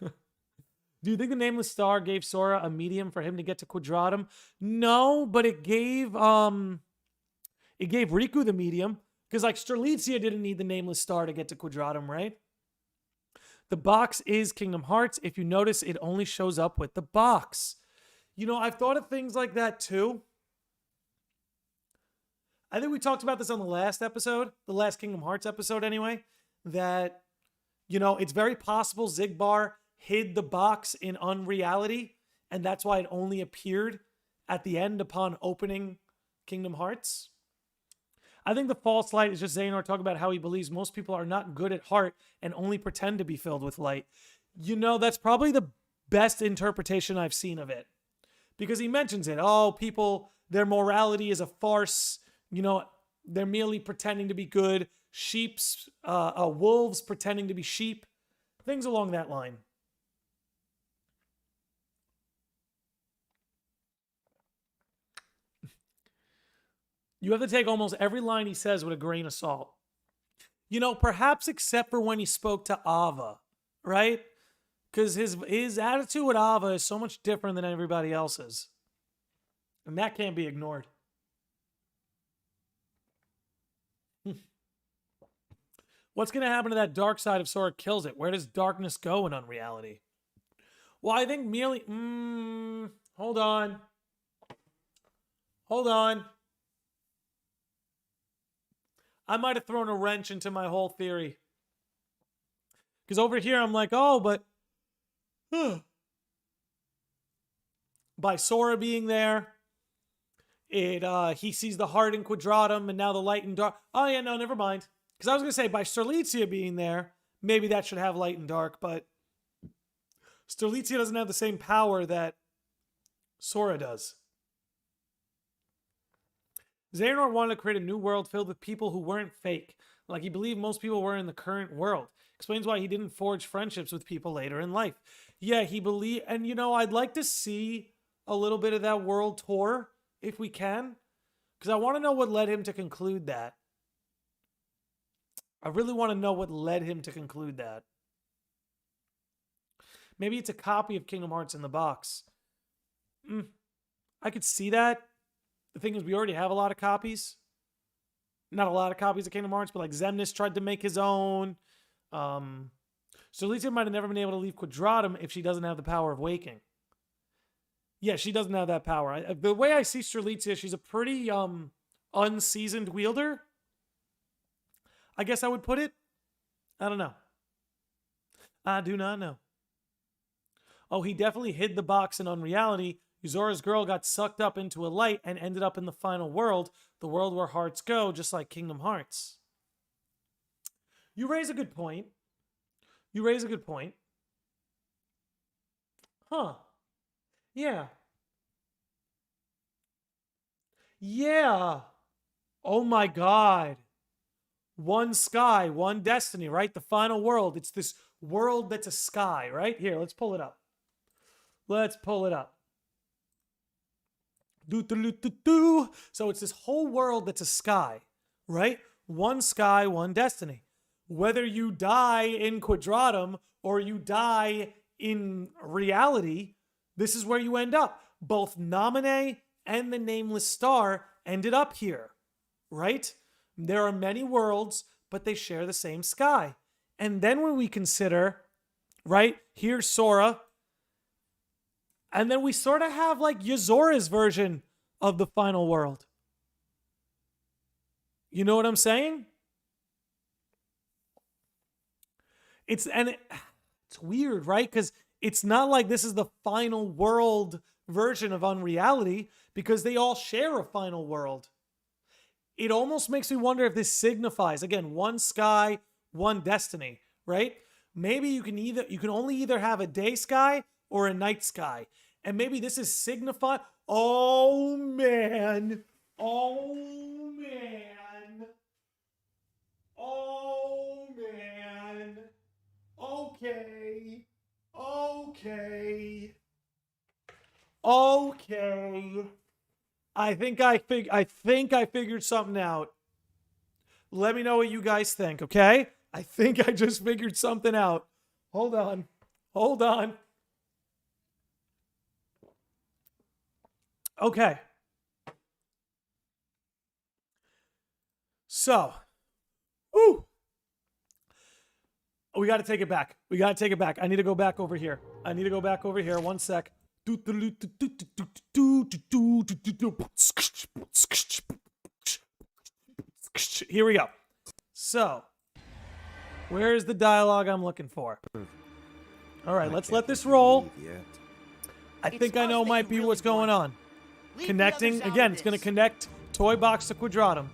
S3: Do you think the Nameless Star gave Sora a medium for him to get to Quadratum? No, but it gave Riku the medium. Because like Strelitzia didn't need the Nameless Star to get to Quadratum, right? The box is Kingdom Hearts. If you notice, it only shows up with the box. You know, I've thought of things like that too. I think we talked about this on the last episode, the last Kingdom Hearts episode anyway, that, you know, it's very possible Xigbar hid the box in unreality, and that's why it only appeared at the end upon opening Kingdom Hearts. I think the false light is just Xehanort talking about how he believes most people are not good at heart and only pretend to be filled with light. You know, that's probably the best interpretation I've seen of it. Because he mentions it. Oh, people, their morality is a farce. You know, they're merely pretending to be good. Wolves pretending to be sheep. Things along that line. You have to take almost every line he says with a grain of salt. You know, perhaps except for when he spoke to Ava, right? Because his attitude with Ava is so much different than everybody else's. And that can't be ignored. What's going to happen to that dark side if Sora kills it? Where does darkness go in unreality? Well, I think merely... hold on. I might have thrown a wrench into my whole theory. Because over here, I'm like, oh, but... by Sora being there, he sees the heart in Quadratum, and now the light and dark... Oh, yeah, no, never mind. Because I was going to say, by Strelitzia being there, maybe that should have light and dark, but Strelitzia doesn't have the same power that Sora does. Xehanort wanted to create a new world filled with people who weren't fake, like he believed most people were in the current world. Explains why he didn't forge friendships with people later in life. Yeah, he believed, and you know, I'd like to see a little bit of that world tour, if we can, because I want to know what led him to conclude that. I really want to know what led him to conclude that. Maybe it's a copy of Kingdom Hearts in the box. I could see that. The thing is, we already have a lot of copies. not a lot of copies of Kingdom Hearts, but like Xemnas tried to make his own. Strelitzia might have never been able to leave Quadratum if she doesn't have the power of waking. Yeah, she doesn't have that power. The way I see Strelitzia, she's a pretty unseasoned wielder, I guess I would put it. I don't know. I do not know. Oh, he definitely hid the box in Unreality. Yozora's girl got sucked up into a light and ended up in the final world, the world where hearts go, just like Kingdom Hearts. You raise a good point. You raise a good point. Huh. Yeah. Yeah. Oh my God. One sky, one destiny, right? The final world. It's this world that's a sky, right? Here, let's pull it up. Let's pull it up. So it's this whole world that's a sky, right? One sky, one destiny. Whether you die in Quadratum or you die in reality, this is where you end up. Both Naminé and the Nameless Star ended up here, right? There are many worlds, but they share the same sky. And then when we consider, right, here's Sora, and then we sort of have like Yozora's version of the final world. You know what I'm saying? It's weird, right? Because it's not like this is the final world version of Unreality, because they all share a final world. It almost makes me wonder if this signifies, again, one sky, one destiny, right? Maybe you can only either have a day sky or a night sky. And maybe this is signified. Oh man. Oh man. Oh man. Okay. Okay. Okay. I think I figured something out. Let me know what you guys think, okay? I think I just figured something out. Hold on. Hold on. Okay. So, we got to take it back. We got to take it back. I need to go back over here. One sec. Here we go. So, where's the dialogue I'm looking for? All right, let's let this roll. I think I know might be what's going on. Connecting, again, it's going to connect Toy Box to Quadratum.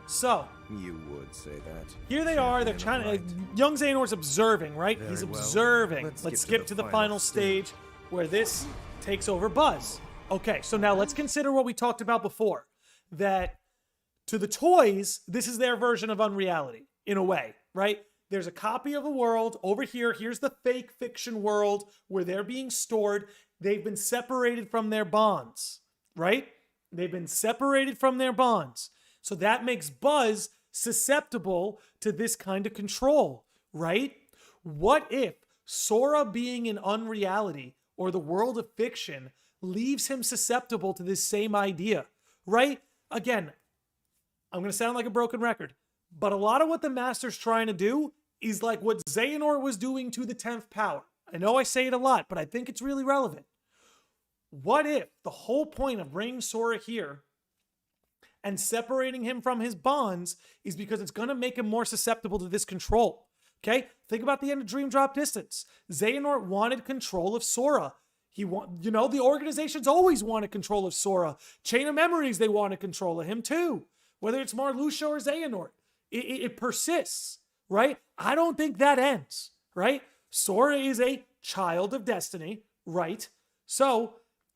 S3: So,
S9: you would say that.
S3: Here they are. They're trying to. Young Xehanort's observing, right? He's observing. Let's skip to the final stage where this takes over Buzz. Okay, so now let's consider what we talked about before. That to the toys, this is their version of Unreality, in a way, right? There's a copy of a world over here. Here's the fake fiction world where they're being stored. They've been separated from their bonds, right? They've been separated from their bonds. So that makes Buzz susceptible to this kind of control, right? What if Sora being in Unreality or the world of fiction leaves him susceptible to this same idea, right? Again, I'm going to sound like a broken record, but a lot of what the Master's trying to do is like what Xehanort was doing to the 10th power. I know I say it a lot, but I think it's really relevant. What if the whole point of bringing Sora here and separating him from his bonds is because it's going to make him more susceptible to this control? Okay? Think about the end of Dream Drop Distance. Xehanort wanted control of Sora. The organizations always wanted control of Sora. Chain of Memories, they wanted control of him too. Whether it's Marluxia or Xehanort. It persists, right? I don't think that ends, right? Sora is a child of destiny, right? So,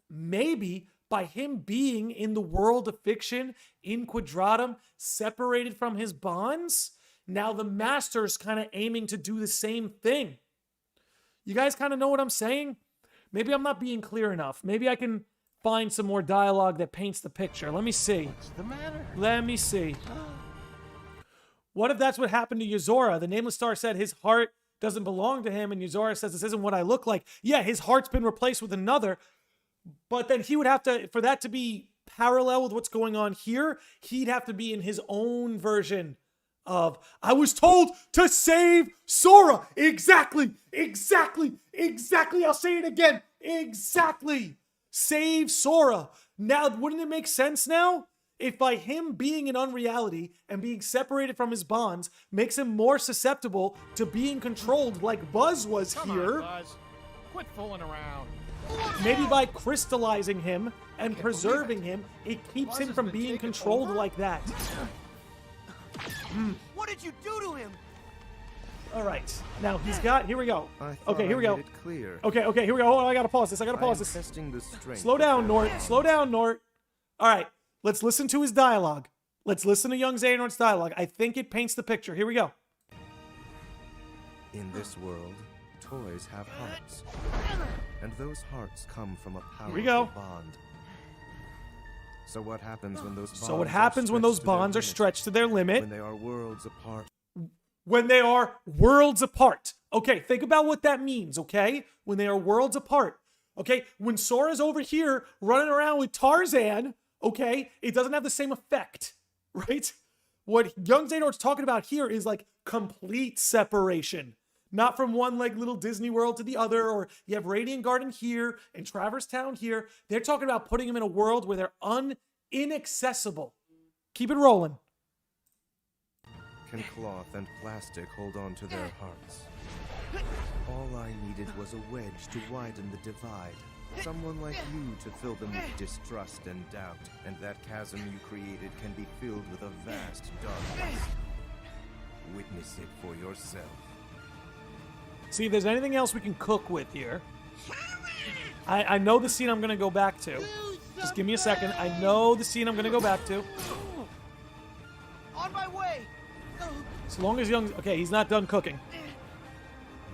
S3: maybe by him being in the world of fiction, in Quadratum, separated from his bonds, now the Master's kind of aiming to do the same thing. You guys kind of know what I'm saying? Maybe I'm not being clear enough. Maybe I can find some more dialogue that paints the picture. Let me see.
S6: What's the matter?
S3: Let me see. What if that's what happened to Yozora? The Nameless Star said his heart doesn't belong to him, and Yozora says, this isn't what I look like. Yeah, his heart's been replaced with another, but then he would have to, for that to be parallel with what's going on here, he'd have to be in his own version of, I was told to save Sora. Exactly. I'll say it again. Exactly. Save Sora. Now, wouldn't it make sense now? If by him being in unreality and being separated from his bonds makes him more susceptible to being controlled like Buzz was here.
S5: On, Buzz. Quit fooling around.
S3: Maybe by crystallizing him and preserving him, it keeps him from being controlled like that.
S4: What did you do to him?
S3: All right. Now he's got. Here we go. Okay, here we go.
S9: Clear.
S3: Okay, here we go. Hold on, I gotta pause this.
S9: Testing the strength.
S3: Slow down, Nort. Slow down, Nort. All right. Let's listen to his dialogue. Let's listen to young Xehanort's dialogue. I think it paints the picture. Here we go.
S9: In this world, toys have hearts. And those hearts come from a powerful bond. So what happens when those bonds are stretched to their limit? When they are worlds apart.
S3: When they are worlds apart. Okay, think about what that means, okay? When they are worlds apart. Okay, when Sora's over here running around with Tarzan, okay, it doesn't have the same effect, right? What young Xehanort's talking about here is like complete separation. Not from one like little Disney World to the other, or you have Radiant Garden here and Traverse Town here. They're talking about putting them in a world where they're inaccessible. Keep it rolling.
S9: Can cloth and plastic hold on to their hearts? All I needed was a wedge to widen the divide. Someone like you to fill them with distrust and doubt, and that chasm you created can be filled with a vast darkness. Witness it for yourself.
S3: See if there's anything else we can cook with here. I know the scene I'm going to go back to. Just give me a second. I know the scene I'm going to go back to.
S4: On my way.
S3: As long as young... Okay, he's not done cooking.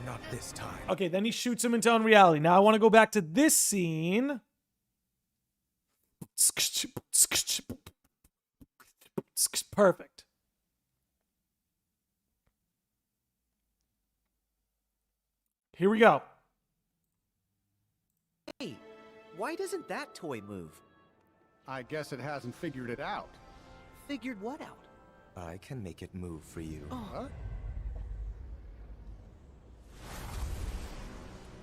S9: Not this time.
S3: Okay, then he shoots him into unreality. Now I want to go back to this scene. Perfect. Here we go.
S4: Hey, why doesn't that toy move?
S5: I guess it hasn't figured it out.
S4: Figured what out?
S9: I can make it move for you.
S5: Huh?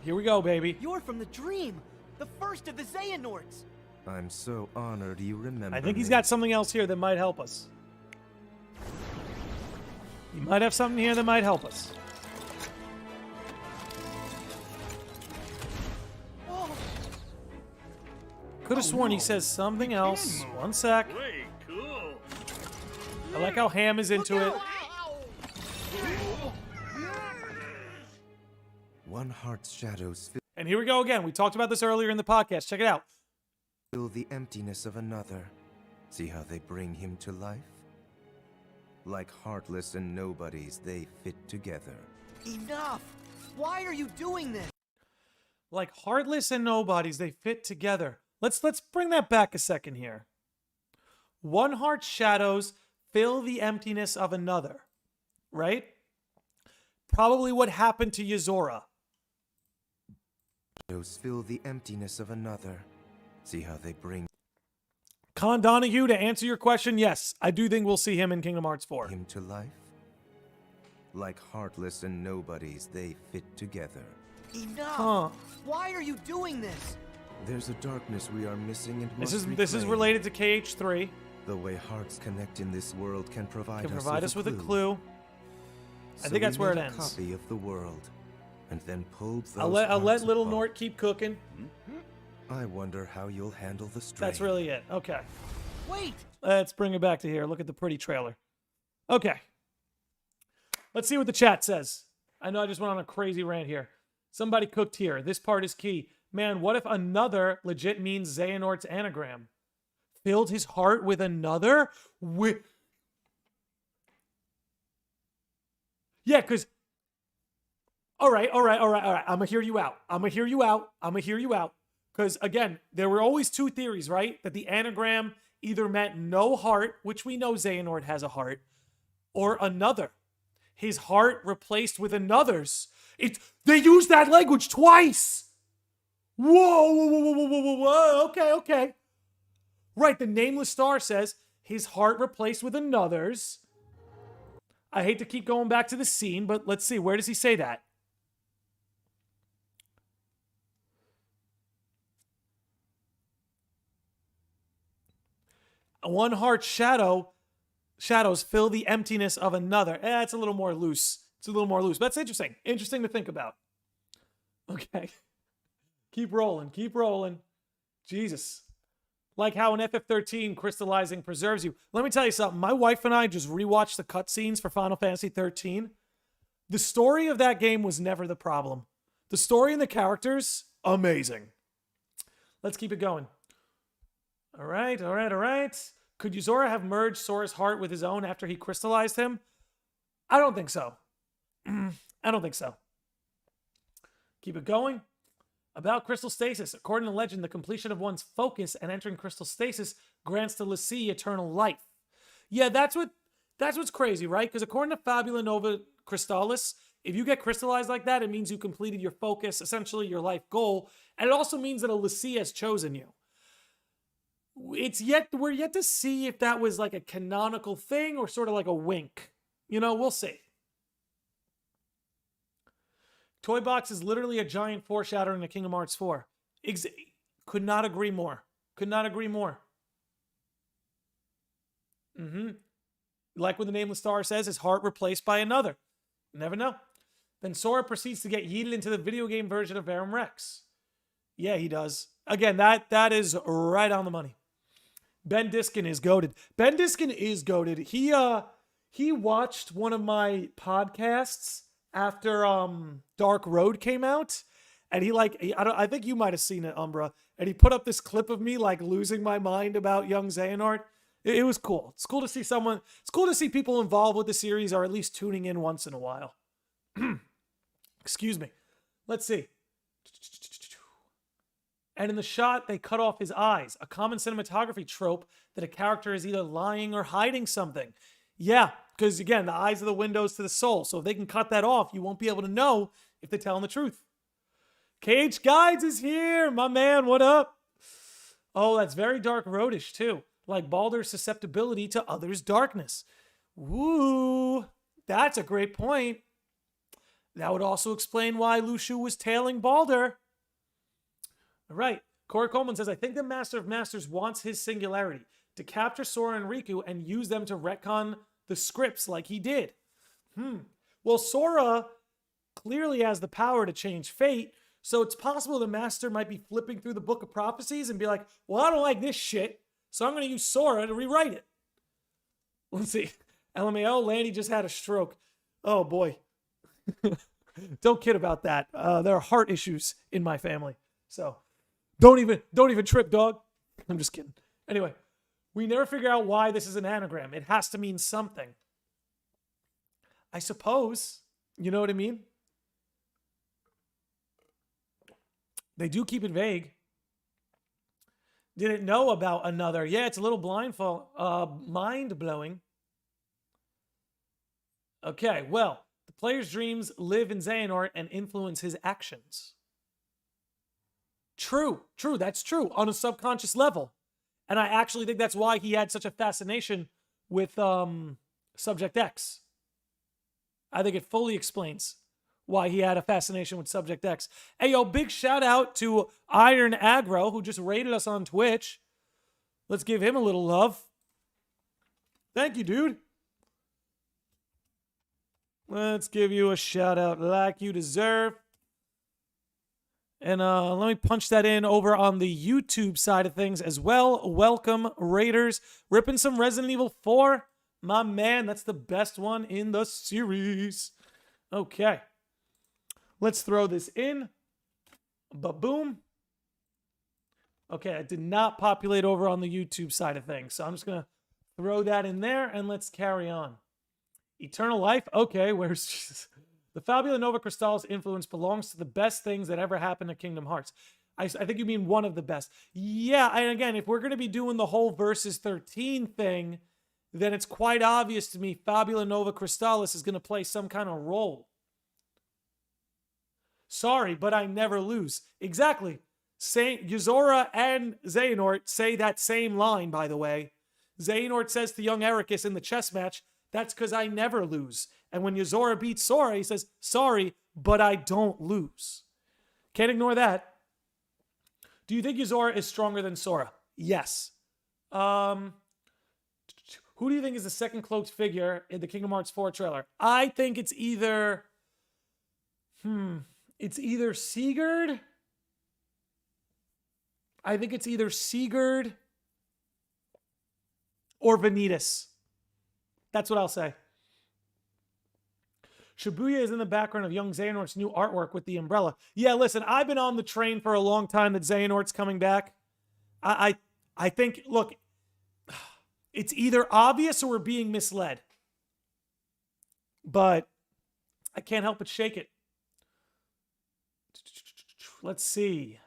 S3: Here we go, baby.
S4: You're from the dream. The first of the Xehanorts.
S9: I'm so honored you remember
S3: I think he's
S9: me.
S3: got something else here that might help us. He might have something here that might help us. Could have sworn he says something else. One sec.
S7: Way cool.
S3: I like how Ham is into it.
S9: One heart's shadows
S3: And here we go again. We talked about this earlier in the podcast. Check it out.
S9: fill the emptiness of another. See how they bring him to life? Like heartless and nobodies, they fit together.
S4: Enough! Why are you doing this?
S3: Like heartless and nobodies, they fit together. Let's bring that back a second here. One heart's shadows fill the emptiness of another, right? Probably what happened to Yozora.
S9: Shadows fill the emptiness of another. See how they bring
S3: Con Donahue, to answer your question, yes, I do think we'll see him in Kingdom Hearts 4.
S9: him to life? Like heartless and nobodies, they fit together.
S4: Enough!
S3: Huh.
S4: Why are you doing this?
S9: There's a darkness we are missing and
S3: This
S9: must
S3: is
S9: reclaim.
S3: related to KH3.
S9: The way hearts connect in this world can provide
S3: Us with a clue. I think that's where it ends.
S9: Copy of the world, and then pulled those
S3: I'll let
S9: hearts
S3: little
S9: apart.
S3: Nort keep cooking.
S9: I wonder how you'll handle the strain.
S3: That's really it. Okay.
S4: Wait!
S3: Let's bring it back to here. Look at the pretty trailer. Okay. Let's see what the chat says. I know I just went on a crazy rant here. Somebody cooked here. This part is key. Man, what if another legit means Xehanort's anagram? Filled his heart with another? Yeah, because... All right. I'm going to hear you out. Because, again, there were always two theories, right? That the anagram either meant no heart, which we know Xehanort has a heart, or another. His heart replaced with another's. They used that language twice. Whoa. Okay. Right, the nameless star says his heart replaced with another's. I hate to keep going back to the scene, but let's see. Where does he say that? One heart shadows fill the emptiness of another. It's a little more loose. It's a little more loose. But that's interesting. Interesting to think about. Okay. Keep rolling. Keep rolling. Jesus. Like how in FF13, crystallizing preserves you. Let me tell you something. My wife and I just rewatched the cutscenes for Final Fantasy 13. The story of that game was never the problem. The story and the characters, amazing. Let's keep it going. All right. Could Yozora have merged Sora's heart with his own after he crystallized him? I don't think so. I don't think so. Keep it going. About crystal stasis. According to legend, the completion of one's focus and entering crystal stasis grants the l'Cie eternal life. Yeah, that's what's crazy, right? Because according to Fabula Nova Crystallis, if you get crystallized like that, it means you completed your focus, essentially your life goal, and it also means that a l'Cie has chosen you. We're yet to see if that was like a canonical thing or sort of like a wink. You know, we'll see. Toy Box is literally a giant foreshadowing of Kingdom Hearts 4. Could not agree more. Could not agree more. Like when the nameless star says, his heart replaced by another. You never know. Then Sora proceeds to get yeeted into the video game version of Verum Rex. Yeah, he does. Again, that is right on the money. Ben Diskin is goated. Ben Diskin is goated. He watched one of my podcasts after Dark Road came out, and I think you might have seen it, Umbra, and he put up this clip of me like losing my mind about young Xehanort. It was cool. It's cool to see people involved with the series, or at least tuning in once in a while. Excuse me. Let's see. And in the shot, they cut off his eyes, a common cinematography trope that a character is either lying or hiding something. Yeah, because again, the eyes are the windows to the soul. So if they can cut that off, you won't be able to know if they're telling the truth. KH Guides is here, my man, what up? Oh, that's very Dark Roadish too. Like Baldur's susceptibility to others' darkness. Woo, that's a great point. That would also explain why Lushu was tailing Baldur. All right. Corey Coleman says, I think the Master of Masters wants his singularity to capture Sora and Riku and use them to retcon the scripts like he did. Well, Sora clearly has the power to change fate, so it's possible the Master might be flipping through the Book of Prophecies and be like, well, I don't like this shit, so I'm going to use Sora to rewrite it. Let's see. LMAO, Landy just had a stroke. Oh, boy. Don't kid about that. There are heart issues in my family, so... Don't even trip, dog. I'm just kidding. Anyway, we never figure out why this is an anagram. It has to mean something. I suppose. You know what I mean? They do keep it vague. Didn't know about another. Yeah, it's a little mind-blowing. Okay, well, the player's dreams live in Xehanort and influence his actions. True, that's true on a subconscious level. And I actually think that's why he had such a fascination with Subject X. I think it fully explains why he had a fascination with Subject X. Hey, yo, big shout out to Iron Aggro, who just raided us on Twitch. Let's give him a little love. Thank you, dude. Let's give you a shout out like you deserve. And let me punch that in over on the YouTube side of things as well. Welcome, Raiders. Ripping some Resident Evil 4. My man, that's the best one in the series. Okay. Let's throw this in. Ba-boom. Okay, it did not populate over on the YouTube side of things. So I'm just going to throw that in there and let's carry on. Eternal life? Okay, where's Jesus? The Fabula Nova Crystallis influence belongs to the best things that ever happened to Kingdom Hearts. I think you mean one of the best. Yeah, and again, if we're going to be doing the whole Versus 13 thing, then it's quite obvious to me Fabula Nova Crystallis is going to play some kind of role. Sorry, but I never lose. Exactly. Yozora and Xehanort say that same line, by the way. Xehanort says to young Ericus in the chess match, "That's because I never lose." And when Yozora beats Sora, he says, "Sorry, but I don't lose." Can't ignore that. Do you think Yozora is stronger than Sora? Yes. Who do you think is the second cloaked figure in the Kingdom Hearts 4 trailer? I think it's either... It's either Sigurd. I think it's either Sigurd or Vanitas. That's what I'll say. Shibuya is in the background of young Xehanort's new artwork with the umbrella. Yeah, listen, I've been on the train for a long time that Xehanort's coming back. I think, look, it's either obvious or we're being misled. But I can't help but shake it. Let's see.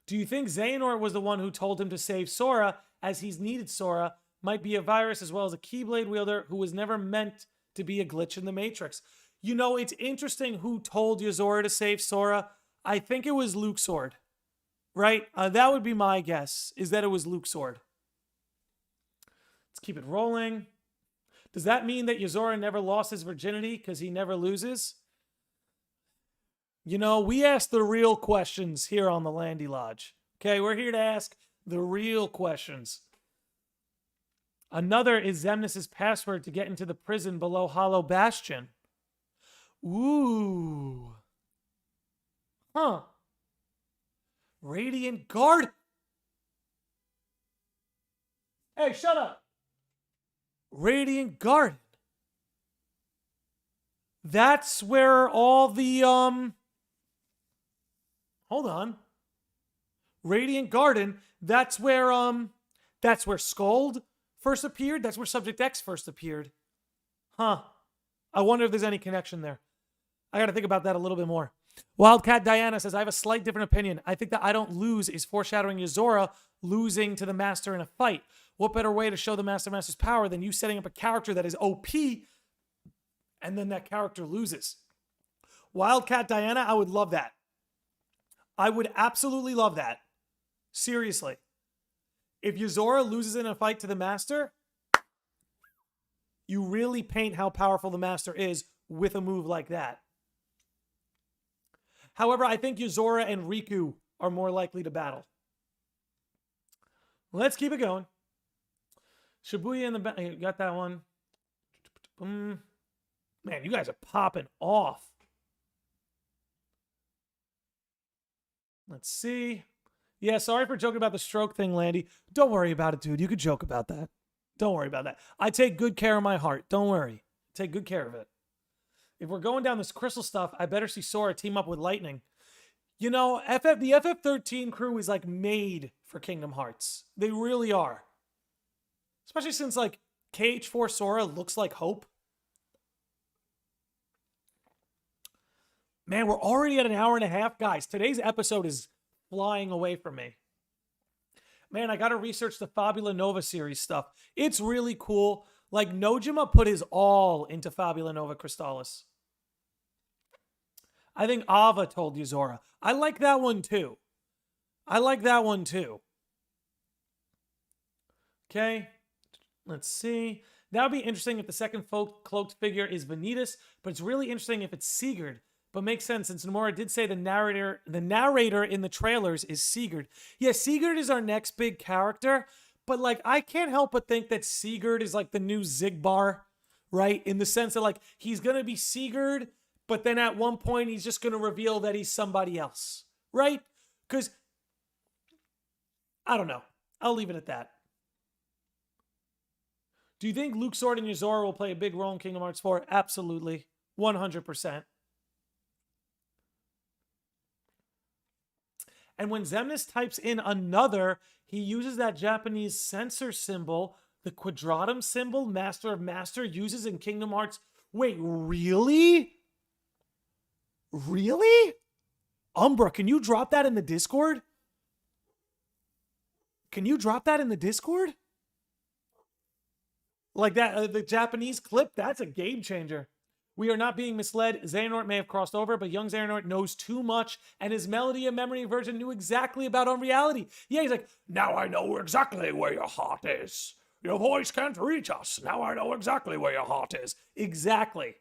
S3: Do you think Xehanort was the one who told him to save Sora, as he's needed Sora, might be a virus as well as a Keyblade wielder who was never meant to be a glitch in the Matrix? You know, it's interesting who told Yozora to save Sora. I think it was Luke Sword, right? That would be my guess, is that it was Luke Sword. Let's keep it rolling. Does that mean that Yozora never lost his virginity because he never loses? You know, we ask the real questions here on the Landy Lodge. Okay, we're here to ask the real questions. Another is Xemnas' password to get into the prison below Hollow Bastion. Ooh. Huh. Radiant Guard. Hey, shut up. Radiant Garden. That's where all the, hold on. Radiant Garden, that's where Scold first appeared. That's where Subject X first appeared. Huh. I wonder if there's any connection there. I got to think about that a little bit more. Wildcat Diana says, I have a slight different opinion. I think that I don't lose is foreshadowing Yozora losing to the Master in a fight. What better way to show the Master's power than you setting up a character that is OP and then that character loses? Wildcat Diana, I would love that. I would absolutely love that. Seriously. If Yozora loses in a fight to the Master, you really paint how powerful the Master is with a move like that. However, I think Yozora and Riku are more likely to battle. Let's keep it going. Shibuya in the back. You got that one. Man, you guys are popping off. Let's see. Yeah, sorry for joking about the stroke thing, Landy. Don't worry about it, dude. You could joke about that. Don't worry about that. I take good care of my heart. Don't worry. Take good care of it. If we're going down this crystal stuff, I better see Sora team up with Lightning. You know, the FF13 crew is like made for Kingdom Hearts. They really are. Especially since like KH4 Sora looks like Hope. Man, we're already at an hour and a half. Guys, today's episode is flying away from me. Man, I got to research the Fabula Nova series stuff. It's really cool. Like, Nojima put his all into Fabula Nova Crystallis. I think Ava told Yozora. I like that one too. Okay, let's see. That would be interesting if the second cloaked figure is Vanitas, but it's really interesting if it's Sigurd. But makes sense since Nomura did say the narrator in the trailers is Sigurd. Yeah, Sigurd is our next big character, but like I can't help but think that Sigurd is like the new Zigbar, right? In the sense that like he's gonna be Sigurd, but then at one point he's just gonna reveal that he's somebody else, right? Because I don't know. I'll leave it at that. Do you think Luke Sword and Yozora will play a big role in Kingdom Hearts 4? Absolutely. 100%. And when Xemnas types in another, he uses that Japanese censor symbol, the quadratum symbol Master of Master uses in Kingdom Hearts. Wait, really? Really? Umbra, can you drop that in the Discord? Can you drop that in the Discord? Like that, the Japanese clip, that's a game changer. We are not being misled. Xehanort may have crossed over, but young Xehanort knows too much, and his Melody and Memory version knew exactly about unreality. Yeah, he's like, now I know exactly where your heart is. Your voice can't reach us. Now I know exactly where your heart is. Exactly.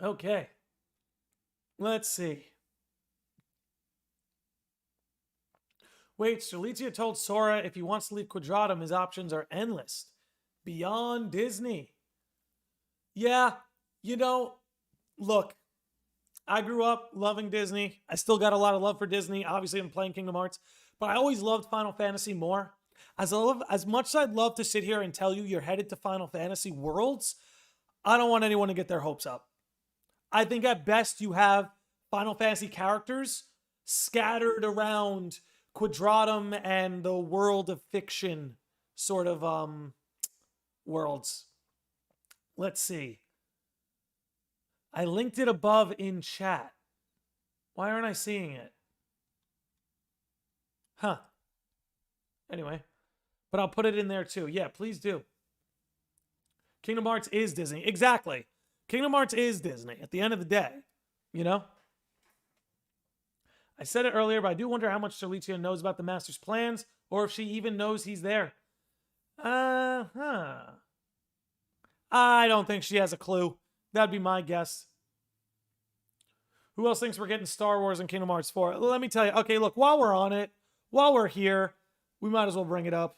S3: Okay. Let's see. Wait, Strelitzia told Sora if he wants to leave Quadratum, his options are endless. Beyond Disney. Yeah, you know, look, I grew up loving Disney. I still got a lot of love for Disney. Obviously, I'm playing Kingdom Hearts. But I always loved Final Fantasy more. As much as I'd love to sit here and tell you you're headed to Final Fantasy Worlds, I don't want anyone to get their hopes up. I think at best you have Final Fantasy characters scattered around Quadratum and the world of fiction sort of worlds. Let's see. I linked it above in chat. Why aren't I seeing it? Huh. Anyway, but I'll put it in there too. Yeah, please do. Kingdom Hearts is Disney. Exactly. Kingdom Hearts is Disney at the end of the day, you know? I said it earlier, but I do wonder how much Strelitzia knows about the Master's plans, or if she even knows he's there. I don't think she has a clue. That'd be my guess. Who else thinks we're getting Star Wars and Kingdom Hearts 4? Let me tell you. Okay, look, while we're on it, while we're here, we might as well bring it up.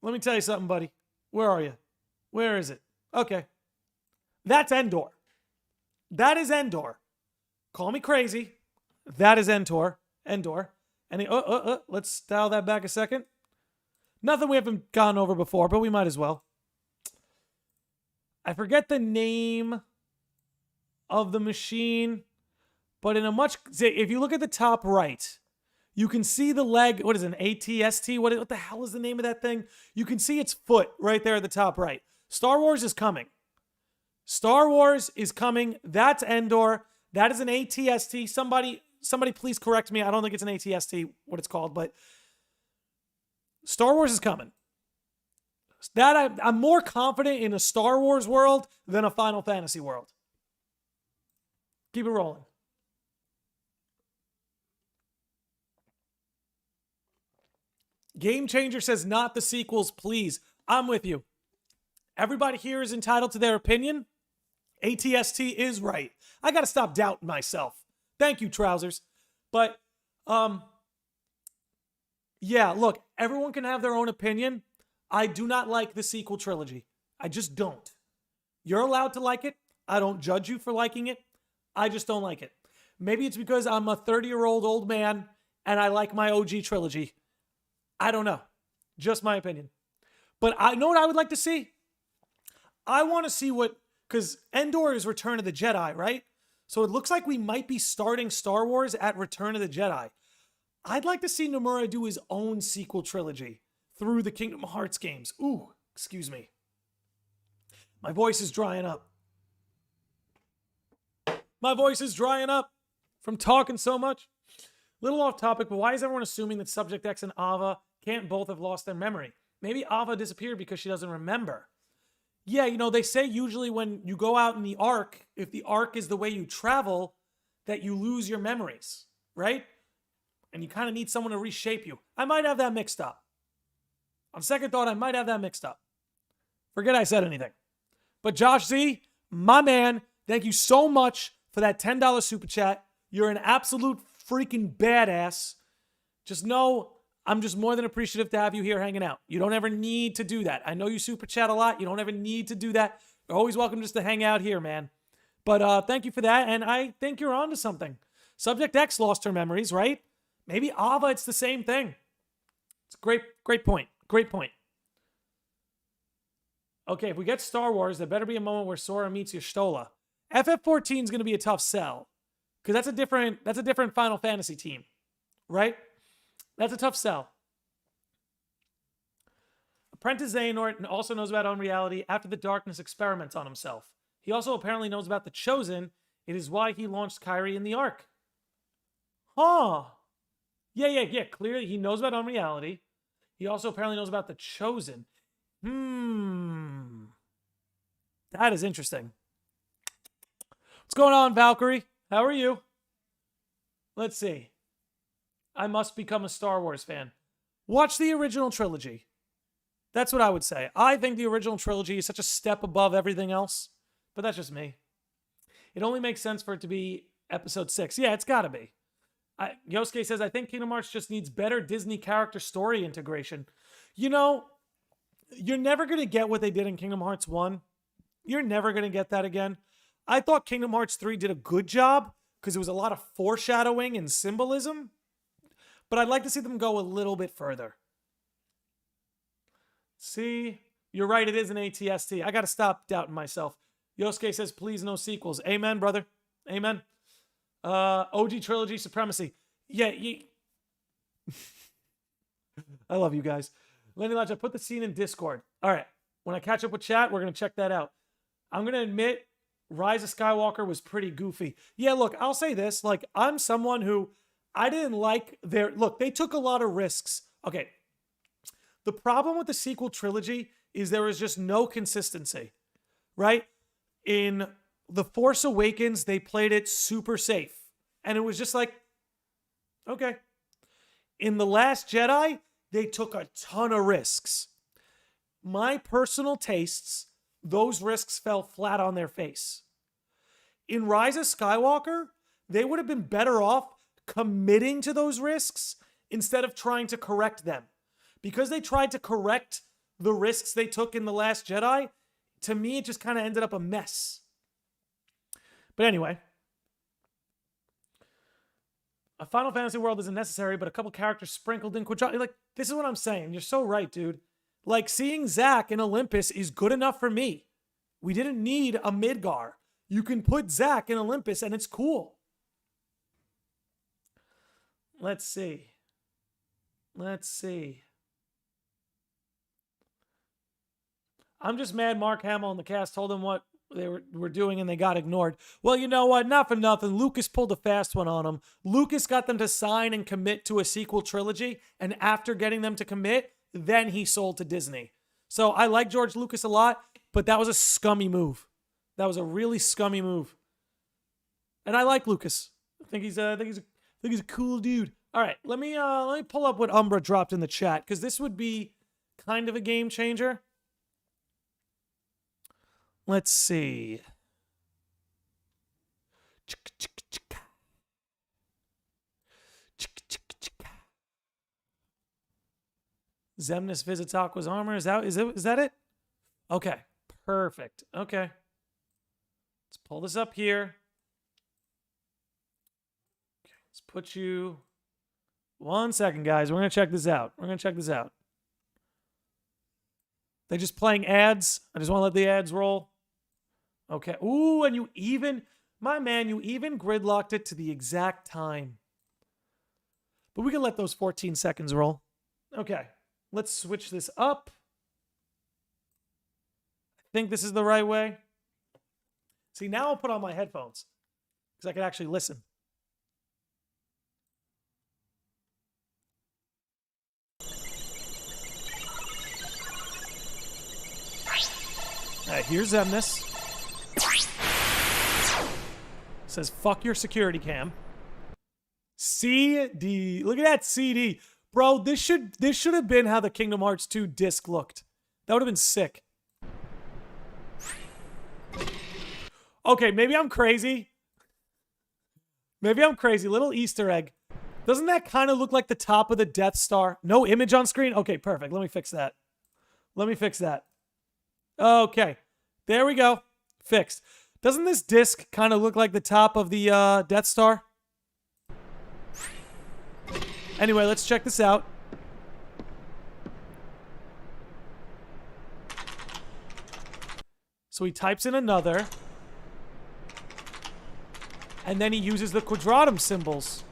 S3: Let me tell you something, buddy. Where are you? Where is it? Okay. That's Endor. That is Endor. Call me crazy. That is Endor. Endor. And let's dial that back a second. Nothing we haven't gone over before, but we might as well. I forget the name of the machine, but in a much... If you look at the top right, you can see the leg... What is it, an ATST? What the hell is the name of that thing? You can see its foot right there at the top right. Star Wars is coming. Star Wars is coming. That's Endor. That is an ATST. Somebody please correct me. I don't think it's an ATST, what it's called, but Star Wars is coming. That I'm more confident in a Star Wars world than a Final Fantasy world. Keep it rolling. Game Changer says not the sequels, please. I'm with you. Everybody here is entitled to their opinion. ATST is right. I got to stop doubting myself. Thank you, Trousers. But, yeah, look, everyone can have their own opinion. I do not like the sequel trilogy. I just don't. You're allowed to like it. I don't judge you for liking it. I just don't like it. Maybe it's because I'm a 30-year-old old man and I like my OG trilogy. I don't know. Just my opinion. But I know what I would like to see. I want to see what... Because Endor is Return of the Jedi, right? So it looks like we might be starting Star Wars at Return of the Jedi. I'd like to see Nomura do his own sequel trilogy through the Kingdom Hearts games. Ooh, excuse me. My voice is drying up. My voice is drying up from talking so much. Little off topic, but why is everyone assuming that Subject X and Ava can't both have lost their memory? Maybe Ava disappeared because she doesn't remember. Yeah, you know, they say usually when you go out in the Ark, if the Ark is the way you travel, that you lose your memories, right? And you kind of need someone to reshape you. I might have that mixed up. On second thought, I might have that mixed up. Forget I said anything. But Josh Z, my man, thank you so much for that $10 super chat. You're an absolute freaking badass. Just know I'm just more than appreciative to have you here hanging out. You don't ever need to do that. I know you super chat a lot. You don't ever need to do that. You're always welcome just to hang out here, man. But thank you for that, and I think you're onto something. Subject X lost her memories, right? Maybe Ava, it's the same thing. It's a great point. Great point. Okay, if we get Star Wars, there better be a moment where Sora meets Y'shtola. FF14 is going to be a tough sell, because that's a different Final Fantasy team, right? That's a tough sell. Apprentice Xehanort also knows about unreality after the darkness experiments on himself. He also apparently knows about the Chosen. It is why he launched Kyrie in the Ark. Huh. Yeah. Clearly, he knows about unreality. He also apparently knows about the Chosen. That is interesting. What's going on, Valkyrie? How are you? Let's see. I must become a Star Wars fan. Watch the original trilogy. That's what I would say. I think the original trilogy is such a step above everything else, but that's just me. It only makes sense for it to be episode 6. Yeah, it's got to be. Yosuke says, I think Kingdom Hearts just needs better Disney character story integration. You know, you're never going to get what they did in Kingdom Hearts 1. You're never going to get that again. I thought Kingdom Hearts 3 did a good job because it was a lot of foreshadowing and symbolism. But I'd like to see them go a little bit further. See, you're right. It is an ATST. I got to stop doubting myself. Yosuke says, please no sequels. Amen, brother. Amen. OG Trilogy Supremacy. Yeah. I love you guys. Lenny Lodge, I put the scene in Discord. All right. When I catch up with chat, we're going to check that out. I'm going to admit, Rise of Skywalker was pretty goofy. Yeah, look, I'll say this. Like, I'm someone who I didn't like their... Look, they took a lot of risks. Okay. The problem with the sequel trilogy is there was just no consistency, right? In The Force Awakens, they played it super safe. And it was just like, okay. In The Last Jedi, they took a ton of risks. My personal tastes, those risks fell flat on their face. In Rise of Skywalker, they would have been better off committing to those risks instead of trying to correct them. Because they tried to correct the risks they took in The Last Jedi, to me, it just kind of ended up a mess. But anyway, a Final Fantasy world isn't necessary, but a couple characters sprinkled in Quadratum. Like, this is what I'm saying. You're so right, dude. Like, seeing Zack in Olympus is good enough for me. We didn't need a Midgar. You can put Zack in Olympus and it's cool. Let's see. I'm just mad Mark Hamill and the cast told them what they were doing and they got ignored. Well, you know what? Not for nothing. Lucas pulled a fast one on them. Lucas got them to sign and commit to a sequel trilogy, and after getting them to commit, then he sold to Disney. So I like George Lucas a lot, but that was a scummy move. That was a really scummy move. And I like Lucas. I think he's a cool dude. All right, let me pull up what Umbra dropped in the chat, because this would be kind of a game changer. Let's see. Xemnas visits Aqua's armor. Is that it? Okay, perfect. Okay. Let's pull this up here. Okay, let's put you... 1 second, guys. We're going to check this out. They're just playing ads. I just want to let the ads roll. Okay. Ooh, and you even gridlocked it to the exact time. But we can let those 14 seconds roll. Okay. Let's switch this up. I think this is the right way. See, now I'll put on my headphones because I can actually listen. All right, here's Xemnas. Says, fuck your security cam. CD. Look at that CD. Bro, this should have been how the Kingdom Hearts 2 disc looked. That would have been sick. Okay, maybe I'm crazy. Little Easter egg. Doesn't that kind of look like the top of the Death Star? No image on screen? Okay, perfect. Let me fix that. Okay. There we go. Fixed. Doesn't this disc kind of look like the top of the Death Star? Anyway, let's check this out. So he types in another. And then he uses the Quadratum symbols.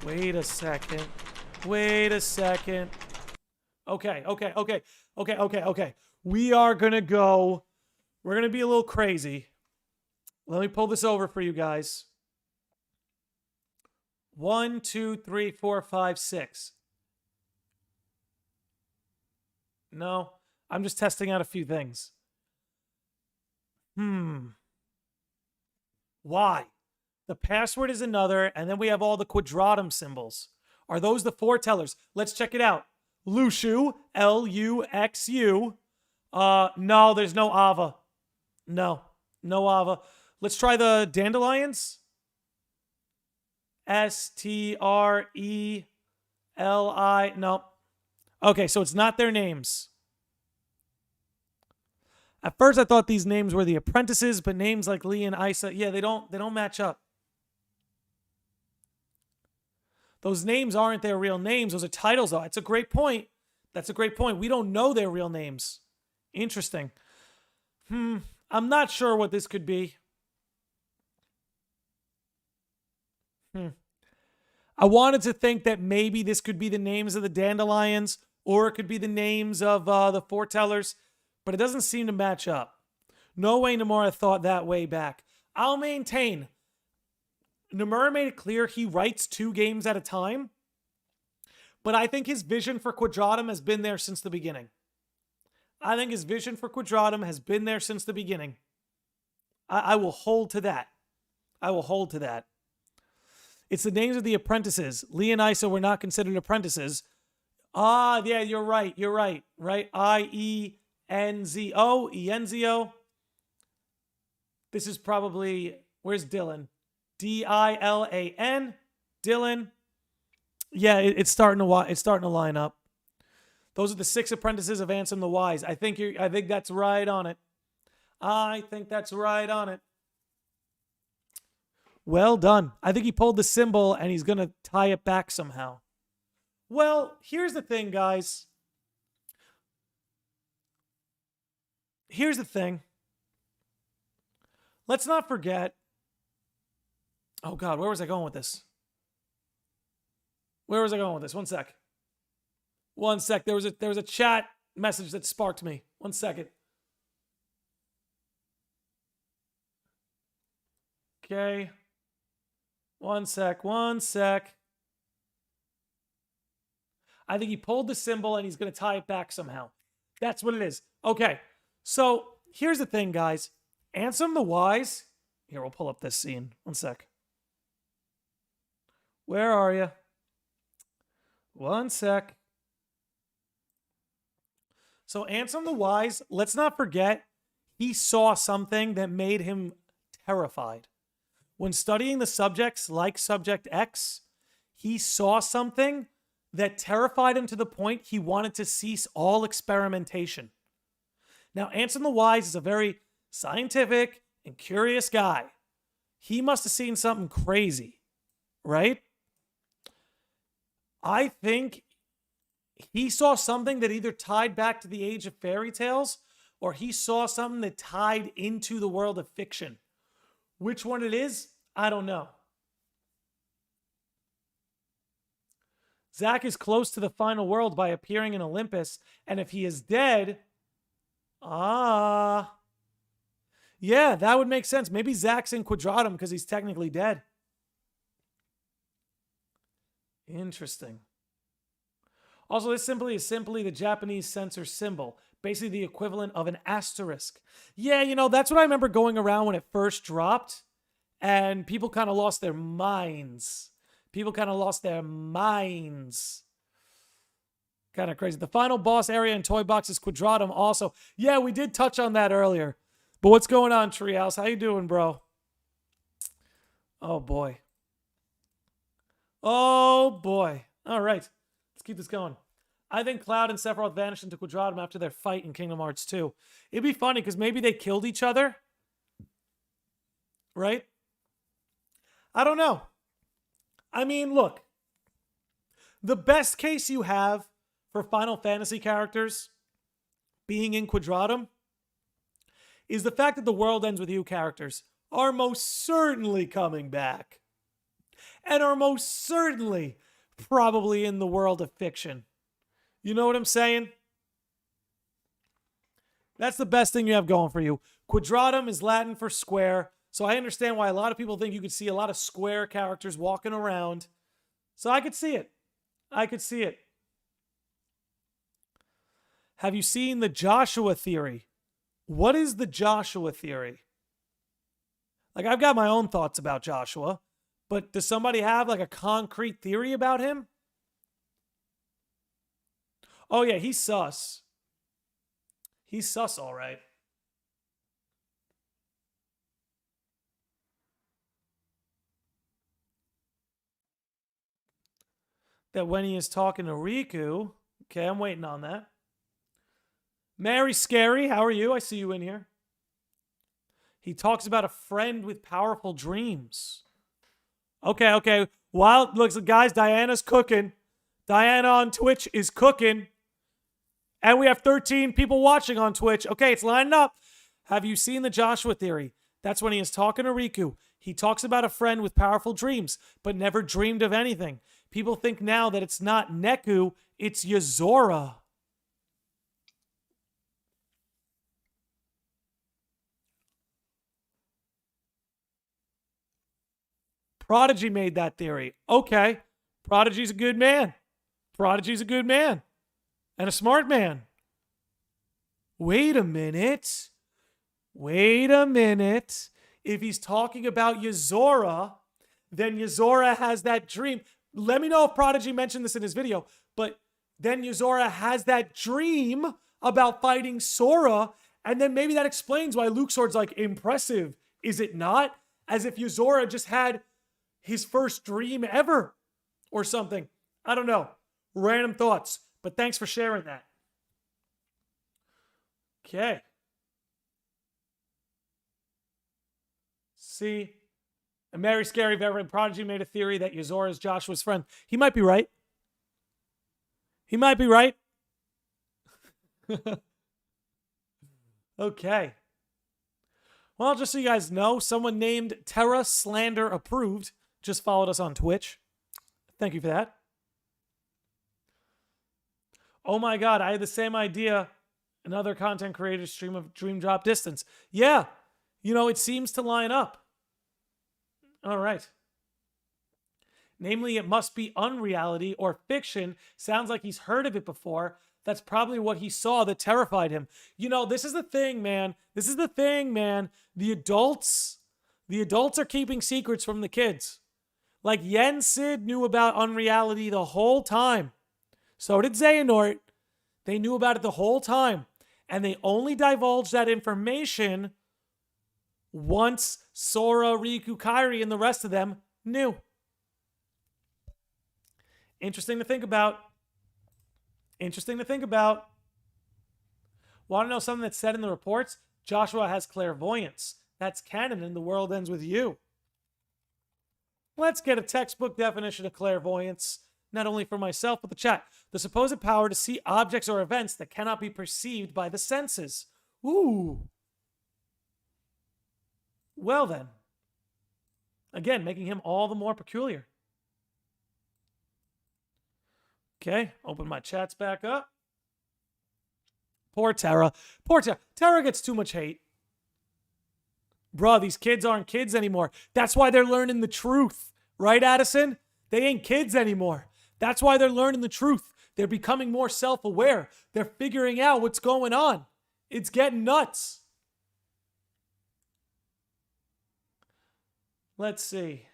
S3: Wait a second. Okay. We're going to be a little crazy. Let me pull this over for you guys. 1, 2, 3, 4, 5, 6. No, I'm just testing out a few things. Why? The password is another, and then we have all the quadratum symbols. Are those the foretellers? Let's check it out. Luxu, Luxu. No, there's no Ava. No Ava. Let's try the dandelions. Streli. No. Okay, so it's not their names. At first, I thought these names were the apprentices, but names like Lee and Isa, yeah, they don't match up. Those names aren't their real names. Those are titles, though. That's a great point. That's a great point. We don't know their real names. Interesting. I'm not sure what this could be. I wanted to think that maybe this could be the names of the dandelions, or it could be the names of the foretellers, but it doesn't seem to match up. No way Nomura thought that way back. I'll maintain. Nomura made it clear he writes 2 games at a time, but I think his vision for Quadratum has been there since the beginning. I think his vision for Quadratum has been there since the beginning. I will hold to that. I will hold to that. It's the names of the apprentices. Lee and Isa were not considered apprentices. Yeah, you're right. You're right. Right? Ienzo. Ienzo. This is probably, where's Dylan? Dilan. Dylan. Yeah, it's starting to line up. Those are the 6 apprentices of Ansem the Wise. I think that's right on it. I think that's right on it. Well done. I think he pulled the symbol and he's going to tie it back somehow. Well, here's the thing, guys. Here's the thing. Let's not forget. Oh, God, where was I going with this? Where was I going with this? One sec. One sec. There was a chat message that sparked me. 1 second. Okay. One sec. I think he pulled the symbol and he's going to tie it back somehow. That's what it is. Okay. So here's the thing, guys. Ansem the Wise. Here, we'll pull up this scene. 1 sec. Where are you? 1 sec. So Ansem the Wise, let's not forget, he saw something that made him terrified. When studying the subjects like Subject X, he saw something that terrified him to the point he wanted to cease all experimentation. Now, Ansem the Wise is a very scientific and curious guy. He must have seen something crazy, right? I think he saw something that either tied back to the age of fairy tales or he saw something that tied into the world of fiction. Which one it is, I don't know. Zack is close to the final world by appearing in Olympus, and if he is dead, yeah, that would make sense. Maybe Zack's in Quadratum because he's technically dead. Interesting. Also, this is simply the Japanese censor symbol, basically the equivalent of an asterisk. Yeah, that's what I remember going around when it first dropped, and people kind of lost their minds. Kind of crazy. The final boss area in Toy Box is Quadratum also. Yeah, we did touch on that earlier. But what's going on, Treehouse? How you doing, bro? Oh, boy. All right. Let's keep this going. I think Cloud and Sephiroth vanished into Quadratum after their fight in Kingdom Hearts 2. It'd be funny because maybe they killed each other. Right? I don't know. I mean, look. The best case you have for Final Fantasy characters being in Quadratum is the fact that the World Ends With You characters are most certainly coming back. And are most certainly probably in the world of fiction. You know what I'm saying? That's the best thing you have going for you. Quadratum is Latin for square, so I understand why a lot of people think you could see a lot of square characters walking around. So I could see it. I could see it. Have you seen the Joshua theory? What is the Joshua theory? Like, I've got my own thoughts about Joshua, but does somebody have like a concrete theory about him? Oh yeah, he's sus. He's sus, all right. That when he is talking to Riku, okay, I'm waiting on that. Mary Scary, how are you? I see you in here. He talks about a friend with powerful dreams. Okay. Well, looks like, guys, Diana's cooking. Diana on Twitch is cooking. And we have 13 people watching on Twitch. Okay, it's lining up. Have you seen the Joshua theory? That's when he is talking to Riku. He talks about a friend with powerful dreams, but never dreamed of anything. People think now that it's not Neku, it's Yozora. Prodigy made that theory. Okay. Prodigy's a good man. Prodigy's a good man. And a smart man. Wait a minute. If he's talking about Yozora, then Yozora has that dream. Let me know if Prodigy mentioned this in his video, but then Yozora has that dream about fighting Sora, and then maybe that explains why Luke Sword's like impressive. Is it not? As if Yozora just had his first dream ever or something. I don't know. Random thoughts, but thanks for sharing that. Okay. See, a Mary Scary Veteran Prodigy made a theory that Yozora is Joshua's friend. He might be right. He might be right. Okay. Well, just so you guys know, someone named Terra Slander Approved just followed us on Twitch. Thank you for that. Oh my God, I had the same idea. Another content creator stream of Dream Drop Distance. Yeah, you know, it seems to line up. All right. Namely, it must be unreality or fiction. Sounds like he's heard of it before. That's probably what he saw that terrified him. You know, this is the thing, man. The adults are keeping secrets from the kids. Like Yen Sid knew about unreality the whole time. So did Xehanort. They knew about it the whole time. And they only divulged that information once Sora, Riku, Kairi, and the rest of them knew. Interesting to think about. Want to know something that's said in the reports? Joshua has clairvoyance. That's canon in The World Ends With You. Let's get a textbook definition of clairvoyance, not only for myself, but the chat. The supposed power to see objects or events that cannot be perceived by the senses. Ooh. Well then. Again, making him all the more peculiar. Okay, open my chats back up. Poor Terra. Terra gets too much hate. Bruh, these kids aren't kids anymore. That's why they're learning the truth. Right, Addison? They ain't kids anymore. That's why they're learning the truth. They're becoming more self-aware. They're figuring out what's going on. It's getting nuts. Let's see.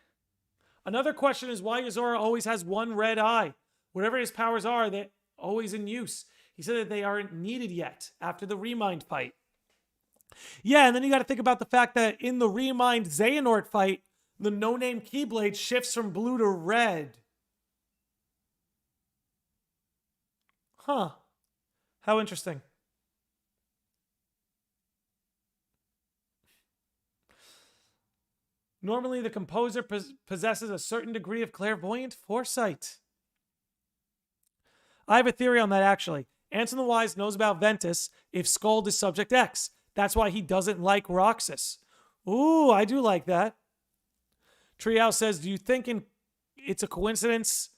S3: Another question is why Yozora always has one red eye. Whatever his powers are, they're always in use. He said that they aren't needed yet after the Remind fight. Yeah, and then you got to think about the fact that in the Remind Xehanort fight, the no-name Keyblade shifts from blue to red. Huh. How interesting. Normally, the composer possesses a certain degree of clairvoyant foresight. I have a theory on that, actually. Anson the Wise knows about Ventus if Skuld is Subject X. That's why he doesn't like Roxas. Ooh, I do like that. Treehouse says, do you think it's a coincidence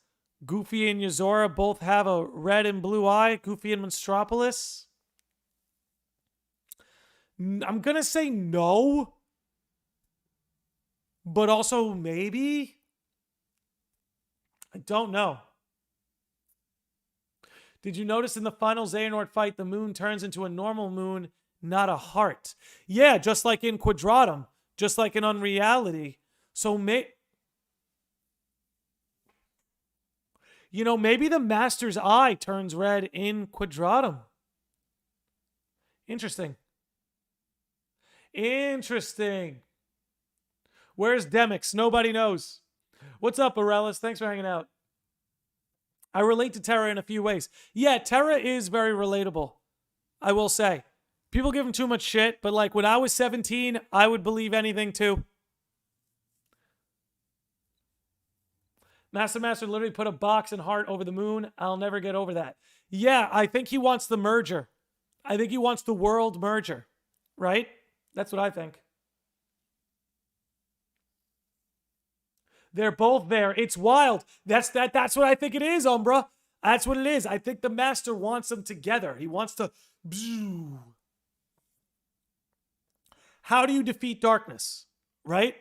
S3: Goofy and Yozora both have a red and blue eye? Goofy and Monstropolis? I'm going to say no. But also maybe. I don't know. Did you notice in the final Xehanort fight, the moon turns into a normal moon, not a heart? Yeah, just like in Quadratum, just like in Unreality. So you know, maybe the Master's eye turns red in Quadratum. Interesting. Interesting. Where's Demix? Nobody knows. What's up, Aurelius? Thanks for hanging out. I relate to Terra in a few ways. Yeah, Terra is very relatable, I will say. People give him too much shit, but like when I was 17, I would believe anything too. Master literally put a box and heart over the moon. I'll never get over that. Yeah, I think he wants the merger. I think he wants the world merger, right? That's what I think. They're both there. It's wild. That's what I think it is, Umbra. That's what it is. I think the Master wants them together. He wants to... How do you defeat darkness, right?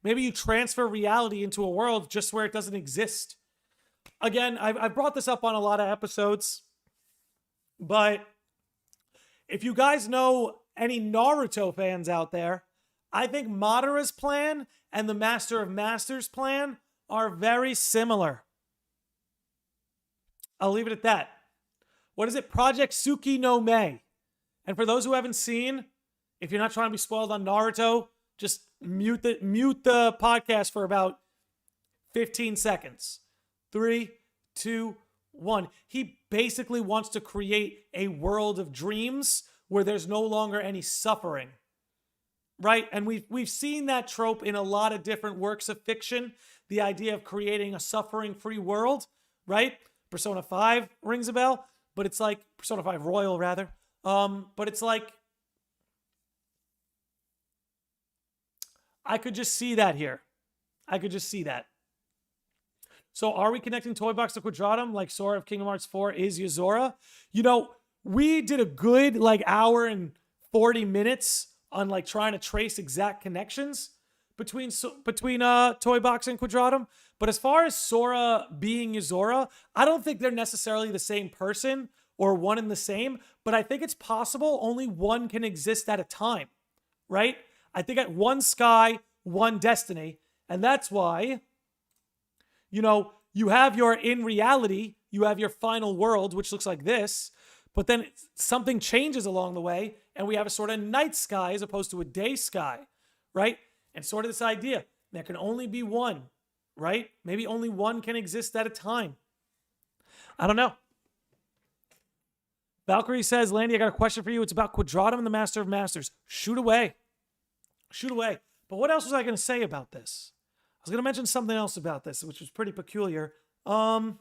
S3: Maybe you transfer reality into a world just where it doesn't exist. Again, I've brought this up on a lot of episodes, but if you guys know any Naruto fans out there, I think Madara's plan and the Master of Masters plan are very similar. I'll leave it at that. What is it? Project Suki no Me. And for those who haven't seen, if you're not trying to be spoiled on Naruto, just mute the podcast for about 15 seconds. 3, 2, 1. He basically wants to create a world of dreams where there's no longer any suffering. Right? And we've seen that trope in a lot of different works of fiction. The idea of creating a suffering-free world, right? Persona 5 rings a bell, but it's like Persona 5 Royal rather. But it's like I could just see that here. I could just see that. So are we connecting Toy Box to Quadratum like Sora of Kingdom Hearts 4 is Yozora? You know, we did a good like hour and 40 minutes on like trying to trace exact connections between Toy Box and Quadratum. But as far as Sora being Yozora, I don't think they're necessarily the same person or one and the same, but I think it's possible only one can exist at a time, right? I think at one sky, one destiny. And that's why, you know, you have your, in reality, you have your final world, which looks like this, but then something changes along the way, and we have a sort of night sky as opposed to a day sky, right? And sort of this idea, there can only be one, right? Maybe only one can exist at a time. I don't know. Valkyrie says, Landy, I got a question for you. It's about Quadratum and the Master of Masters. Shoot away. Shoot away. But what else was I going to say about this? I was going to mention something else about this, which was pretty peculiar. One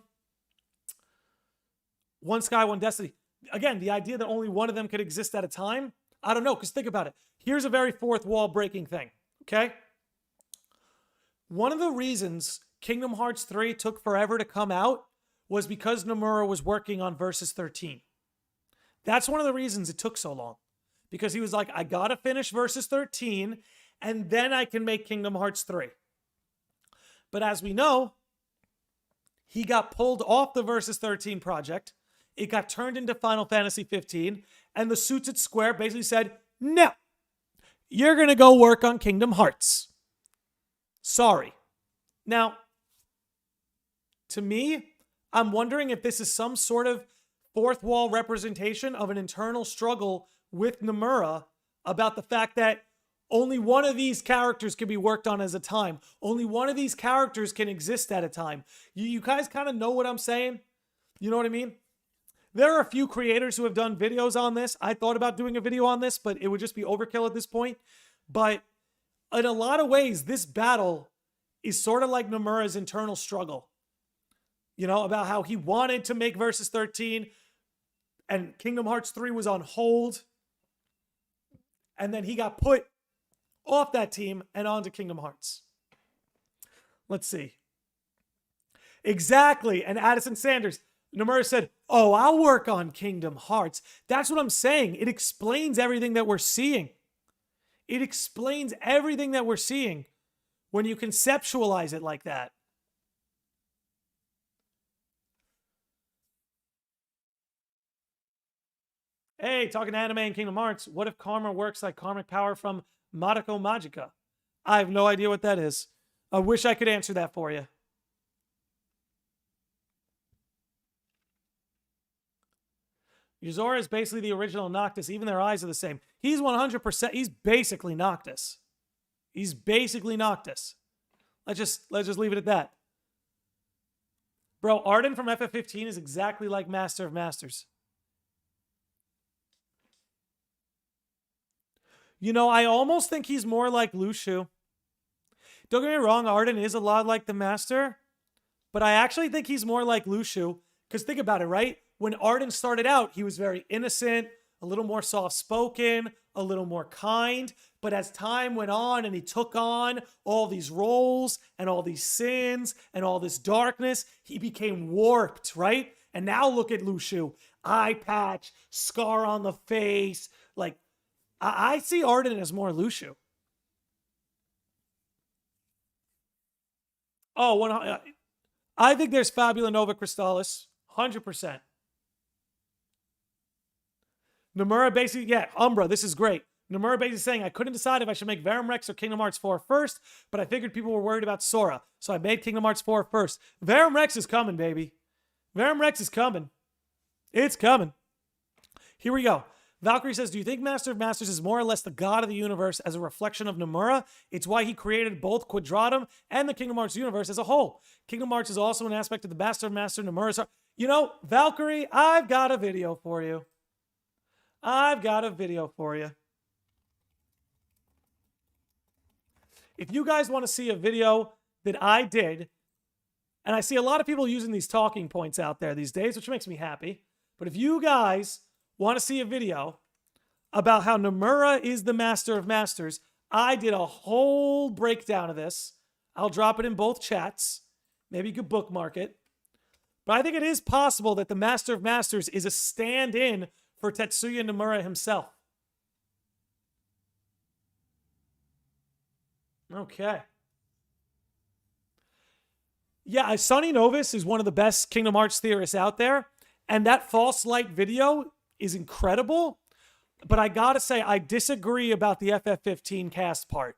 S3: sky, one destiny. Again, the idea that only one of them could exist at a time, I don't know, because think about it. Here's a very fourth wall breaking thing, okay? One of the reasons Kingdom Hearts 3 took forever to come out was because Nomura was working on Versus 13. That's one of the reasons it took so long. Because he was like, I gotta finish Versus 13, and then I can make Kingdom Hearts 3. But as we know, he got pulled off the Versus 13 project. It got turned into Final Fantasy 15, and the suits at Square basically said, no, you're gonna go work on Kingdom Hearts. Sorry. Now, to me, I'm wondering if this is some sort of fourth wall representation of an internal struggle with Nomura about the fact that only one of these characters can be worked on as a time. Only one of these characters can exist at a time. You guys kind of know what I'm saying? You know what I mean? There are a few creators who have done videos on this. I thought about doing a video on this, but it would just be overkill at this point. But in a lot of ways, this battle is sort of like Nomura's internal struggle. You know, about how he wanted to make Versus 13 and Kingdom Hearts 3 was on hold. And then he got put off that team and onto Kingdom Hearts. Let's see. Exactly. And Addison Sanders, Nomura said, oh, I'll work on Kingdom Hearts. That's what I'm saying. It explains everything that we're seeing. It explains everything that we're seeing when you conceptualize it like that. Hey, talking anime and Kingdom Hearts, what if karma works like karmic power from Madako Magica? I have no idea what that is. I wish I could answer that for you. Yozora is basically the original Noctis. Even their eyes are the same. He's 100%. He's basically Noctis. He's basically Noctis. Let's just leave it at that. Bro, Arden from FF15 is exactly like Master of Masters. You know, I almost think he's more like Lushu. Don't get me wrong, Arden is a lot like the Master, but I actually think he's more like Lushu. Because think about it, right? When Arden started out, he was very innocent, a little more soft-spoken, a little more kind. But as time went on and he took on all these roles and all these sins and all this darkness, he became warped, right? And now look at Lushu. Eye patch, scar on the face. Like, I see Arden as more Lushu. Oh, I think there's Fabula Nova Crystallis. 100%. Nomura basically, yeah, Umbra, this is great. Nomura basically saying, I couldn't decide if I should make Verum Rex or Kingdom Hearts 4 first, but I figured people were worried about Sora, so I made Kingdom Hearts 4 first. Verum Rex is coming, baby. Verum Rex is coming. It's coming. Here we go. Valkyrie says, do you think Master of Masters is more or less the god of the universe as a reflection of Nomura? It's why he created both Quadratum and the Kingdom Hearts universe as a whole. Kingdom Hearts is also an aspect of the Master of Master Nomura's heart. You know, Valkyrie, I've got a video for you. I've got a video for you. If you guys want to see a video that I did, and I see a lot of people using these talking points out there these days, which makes me happy. But if you guys want to see a video about how Nomura is the Master of Masters, I did a whole breakdown of this. I'll drop it in both chats. Maybe you could bookmark it. But I think it is possible that the Master of Masters is a stand-in for Tetsuya Nomura himself. Okay. Yeah, Sonny Novus is one of the best Kingdom Hearts theorists out there. And that false light video is incredible. But I gotta say, I disagree about the FF15 cast part.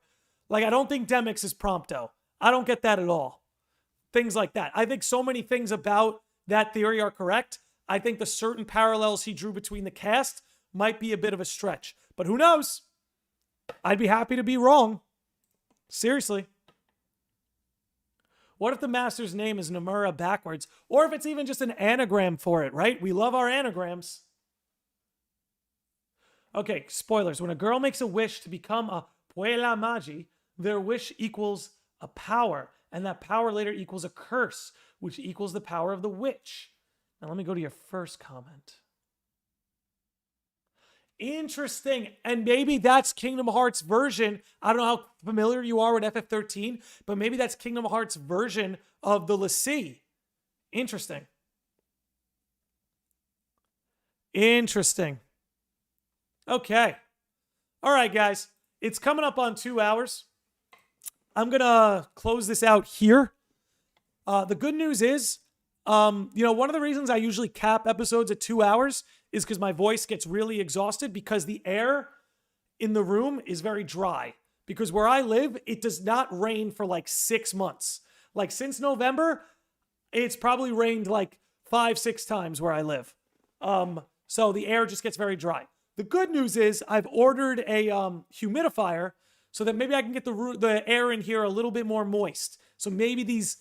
S3: Like, I don't think Demix is Prompto. I don't get that at all. Things like that. I think so many things about that theory are correct. I think the certain parallels he drew between the cast might be a bit of a stretch. But who knows? I'd be happy to be wrong. Seriously. What if the Master's name is Nomura backwards? Or if it's even just an anagram for it, right? We love our anagrams. Okay, spoilers. When a girl makes a wish to become a Puella Magi, their wish equals a power. And that power later equals a curse, which equals the power of the witch. Now let me go to your first comment. Interesting. And maybe that's Kingdom Hearts' version. I don't know how familiar you are with FF13, but maybe that's Kingdom Hearts' version of the Lassie. Interesting. Interesting. Okay. All right, guys. It's coming up on 2 hours. I'm going to close this out here. The good news is, one of the reasons I usually cap episodes at 2 hours is because my voice gets really exhausted because the air in the room is very dry. Because where I live, it does not rain for like 6 months. Like since November, it's probably rained like 5-6 times where I live. So the air just gets very dry. The good news is I've ordered a humidifier so that maybe I can get the air in here a little bit more moist. So maybe these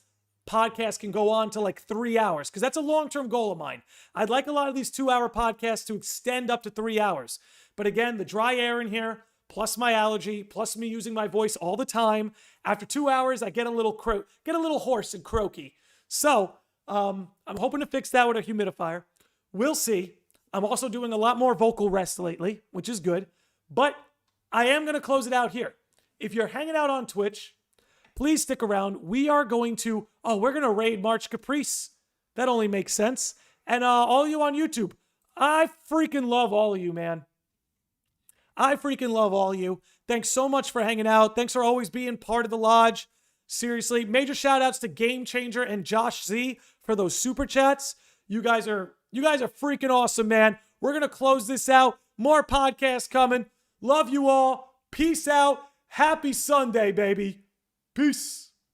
S3: podcasts can go on to like 3 hours, because that's a long-term goal of mine. I'd like a lot of these 2-hour podcasts to extend up to 3 hours. But again, the dry air in here, plus my allergy, plus me using my voice all the time, after 2 hours, I get a little hoarse and croaky. So I'm hoping to fix that with a humidifier. We'll see. I'm also doing a lot more vocal rest lately, which is good. But I am going to close it out here. If you're hanging out on Twitch, please stick around. We are going to, we're going to raid March Caprice. That only makes sense. And all of you on YouTube, I freaking love all of you, man. I freaking love all of you. Thanks so much for hanging out. Thanks for always being part of the lodge. Seriously, major shout outs to Game Changer and Josh Z for those super chats. You guys are freaking awesome, man. We're going to close this out. More podcasts coming. Love you all. Peace out. Happy Sunday, baby. Peace.